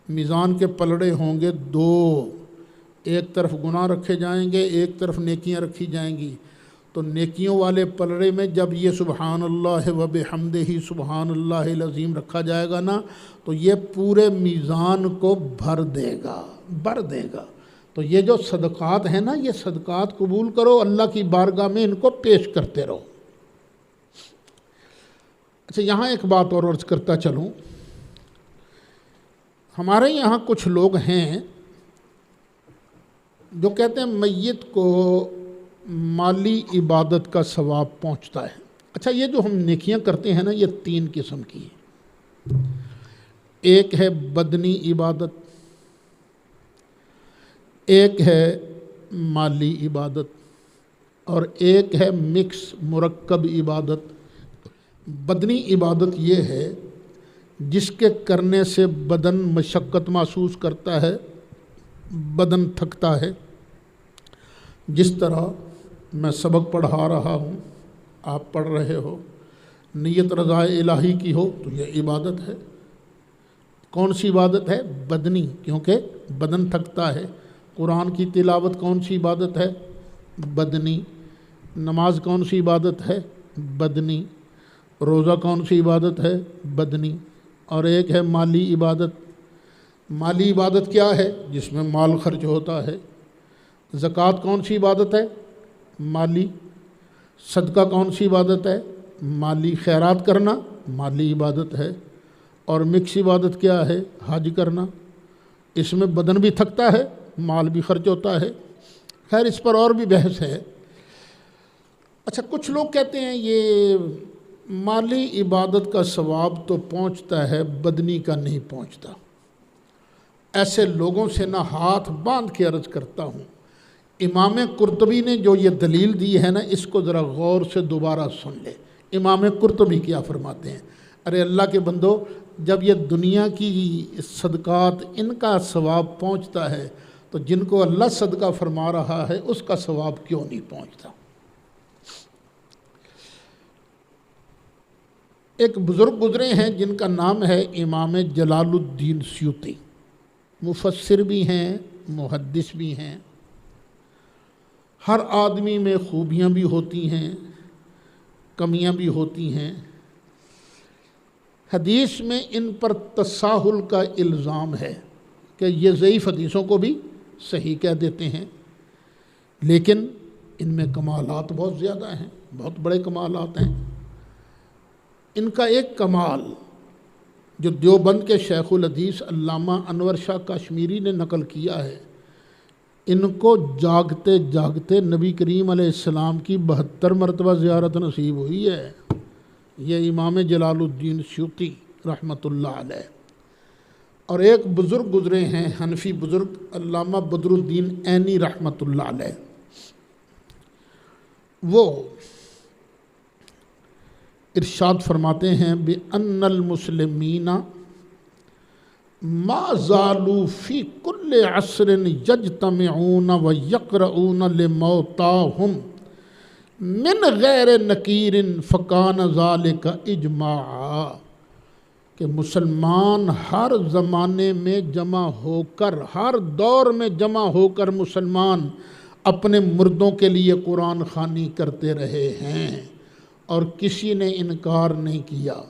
میزان کے پلڑے ہوں گے 2، ایک طرف گناہ رکھے جائیں گے، ایک طرف نیکیاں رکھی جائیں گی، تو نیکیوں والے پلڑے میں جب یہ سبحان اللہ وبحمدہ سبحان اللہ العظیم رکھا جائے گا نا، تو یہ پورے میزان کو بھر دے گا۔ تو یہ جو صدقات ہیں نا، یہ صدقات قبول کرو، اللہ کی بارگاہ میں ان کو پیش کرتے رہو۔ اچھا، یہاں ایک بات اور عرض کرتا چلوں، ہمارے یہاں کچھ لوگ ہیں جو کہتے ہیں میت کو مالی عبادت کا ثواب پہنچتا ہے۔ اچھا، یہ جو ہم نیکیاں کرتے ہیں نا، یہ 3 قسم کی ہیں۔ ایک ہے بدنی عبادت، ایک ہے مالی عبادت، اور ایک ہے مکس مرکب عبادت۔ بدنی عبادت یہ ہے جس کے کرنے سے بدن مشقت محسوس کرتا ہے، بدن تھکتا ہے۔ جس طرح میں سبق پڑھا رہا ہوں، آپ پڑھ رہے ہو، نیت رضا الہی کی ہو تو یہ عبادت ہے۔ کون سی عبادت ہے؟ بدنی، کیونکہ بدن تھکتا ہے۔ قرآن کی تلاوت کون سی عبادت ہے؟ بدنی۔ نماز کون سی عبادت ہے؟ بدنی۔ روزہ کون سی عبادت ہے؟ بدنی۔ اور ایک ہے مالی عبادت۔ مالی عبادت کیا ہے؟ جس میں مال خرچ ہوتا ہے۔ زکوٰۃ کون سی عبادت ہے؟ مالی۔ صدقہ کون سی عبادت ہے؟ مالی۔ خیرات کرنا مالی عبادت ہے۔ اور مکس عبادت کیا ہے؟ حج کرنا۔ اس میں بدن بھی تھکتا ہے، مال بھی خرچ ہوتا ہے۔ خیر، اس پر اور بھی بحث ہے۔ اچھا، کچھ لوگ کہتے ہیں یہ مالی عبادت کا ثواب تو پہنچتا ہے، بدنی کا نہیں پہنچتا۔ ایسے لوگوں سے نہ ہاتھ باندھ کے عرض کرتا ہوں، امام قرطبی نے جو یہ دلیل دی ہے نا، اس کو ذرا غور سے دوبارہ سن لے۔ امام قرطبی کیا فرماتے ہیں؟ ارے اللہ کے بندو، جب یہ دنیا کی صدقات ان کا ثواب پہنچتا ہے تو جن کو اللہ صدقہ فرما رہا ہے اس کا ثواب کیوں نہیں پہنچتا؟ ایک بزرگ گزرے ہیں جن کا نام ہے امام جلال الدین سیوطی، مفسر بھی ہیں، محدث بھی ہیں۔ ہر آدمی میں خوبیاں بھی ہوتی ہیں، کمیاں بھی ہوتی ہیں۔ حدیث میں ان پر تساہل کا الزام ہے کہ یہ ضعیف حدیثوں کو بھی صحیح کہہ دیتے ہیں، لیکن ان میں کمالات بہت زیادہ ہیں، بہت بڑے کمالات ہیں۔ ان کا ایک کمال جو دیوبند کے شیخ الحدیث علامہ انور شاہ کشمیری نے نقل کیا ہے، ان کو جاگتے جاگتے نبی کریم علیہ السلام کی 72 مرتبہ زیارت نصیب ہوئی ہے۔ یہ امام جلال الدین سیوطی رحمۃ اللہ علیہ۔ اور ایک بزرگ گزرے ہیں، حنفی بزرگ، علامہ بدر الدین عینی رحمۃ اللہ علیہ۔ وہ ارشاد فرماتے ہیں بِأَنَّ الْمُسْلِمِينَ مَا زَالُوا فِي كُلِّ عَصْرٍ يَجْتَمِعُونَ وَيَقْرَؤُونَ لِمَوْتَاهُمْ مِنْ غَيْرِ نَكِيرٍ فَكَانَ ذَلِكَ اجماعا، کہ مسلمان ہر زمانے میں جمع ہو کر، ہر دور میں جمع ہو کر مسلمان اپنے مردوں کے لیے قرآن خوانی کرتے رہے ہیں اور کسی نے انکار نہیں کیا۔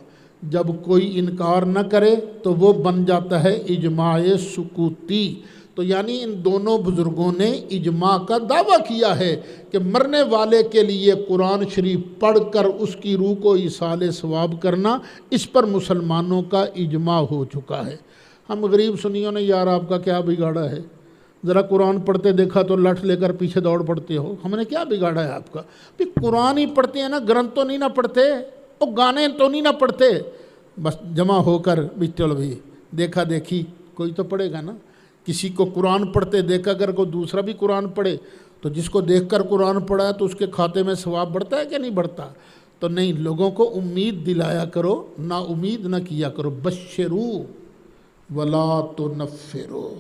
جب کوئی انکار نہ کرے تو وہ بن جاتا ہے اجماع سکوتی۔ تو یعنی ان دونوں بزرگوں نے اجماع کا دعویٰ کیا ہے کہ مرنے والے کے لیے قرآن شریف پڑھ کر اس کی روح کو ایصال ثواب کرنا، اس پر مسلمانوں کا اجماع ہو چکا ہے۔ ہم غریب سنیوں نے یار آپ کا کیا بگاڑا ہے؟ ذرا قرآن پڑھتے دیکھا تو لٹھ لے کر پیچھے دوڑ پڑتے ہو، ہم نے کیا بگاڑا ہے آپ کا؟ بھی قرآن ہی پڑھتے ہیں نا، گرنتھ تو نہیں نہ پڑھتے، اور گانے تو نہیں نہ پڑھتے، بس جمع ہو کر بھی چلو بھی دیکھا دیکھی کوئی تو پڑھے گا نا۔ کسی کو قرآن پڑھتے دیکھا اگر کوئی دوسرا بھی قرآن پڑھے تو جس کو دیکھ کر قرآن پڑھا ہے تو اس کے کھاتے میں ثواب بڑھتا ہے کہ نہیں بڑھتا؟ تو نہیں، لوگوں کو امید دلایا کرو، نا امید نہ کیا کرو۔ بشرو ولا تنفرو،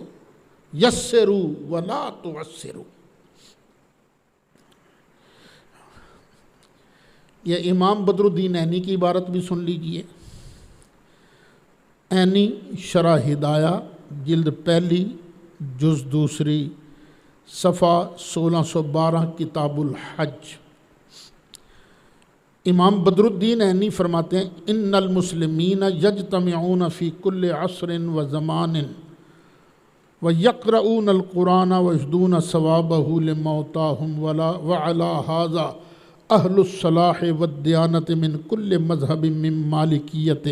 یسرو ولا تعسرو۔ یہ امام بدر الدین عینی کی عبارت بھی سن لیجئے۔ عینی شرح ہدایہ جلد پہلی جز دوسری صفحہ 1612 کتاب الحج۔ امام بدر الدین عینی فرماتے ہیں ان المسلمین یجتمعون فی کل عصر و زمان وَيَقْرَؤُونَ الْقُرْآنَ وَيَشْهَدُونَ ثَوَابَهُ لِمَوْتَاهُمْ وَعَلَى هَذَا أَهْلُ الصَّلَاحِ وَالدِّيَانَةِ مِنْ كُلِّ مَذْهَبٍ مِنْ مَالِكِيَّةِ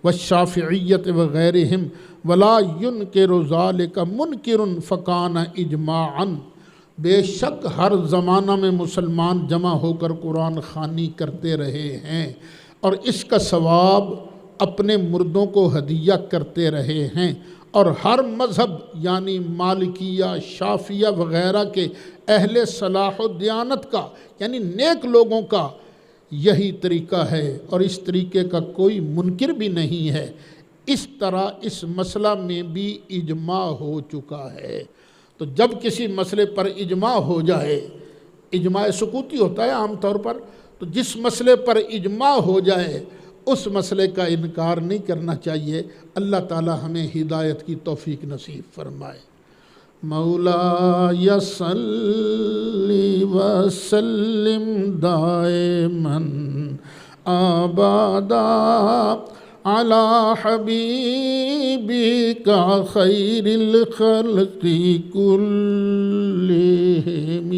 وَالشَّافِعِيَّةِ وَغَيْرِهِمْ وَلَا يُنْكِرُ ذَلِكَ مُنْكِرٌ فَكَانَ إِجْمَاعًا۔ بے شک ہر زمانہ میں مسلمان جمع ہو کر قرآن خوانی کرتے رہے ہیں اور اس کا ثواب اپنے مردوں کو ہدیہ کرتے رہے ہیں، اور ہر مذہب یعنی مالکیہ، شافعیہ وغیرہ کے اہل صلاح و دیانت کا یعنی نیک لوگوں کا یہی طریقہ ہے، اور اس طریقے کا کوئی منکر بھی نہیں ہے۔ اس طرح اس مسئلہ میں بھی اجماع ہو چکا ہے۔ تو جب کسی مسئلے پر اجماع ہو جائے، اجماع سکوتی ہوتا ہے عام طور پر، تو جس مسئلے پر اجماع ہو جائے اس مسئلے کا انکار نہیں کرنا چاہیے۔ اللہ تعالی ہمیں ہدایت کی توفیق نصیب فرمائے۔ مولایا صلی وسلم دائماً ابدا علی حبیبک خیر الخلق کلہم۔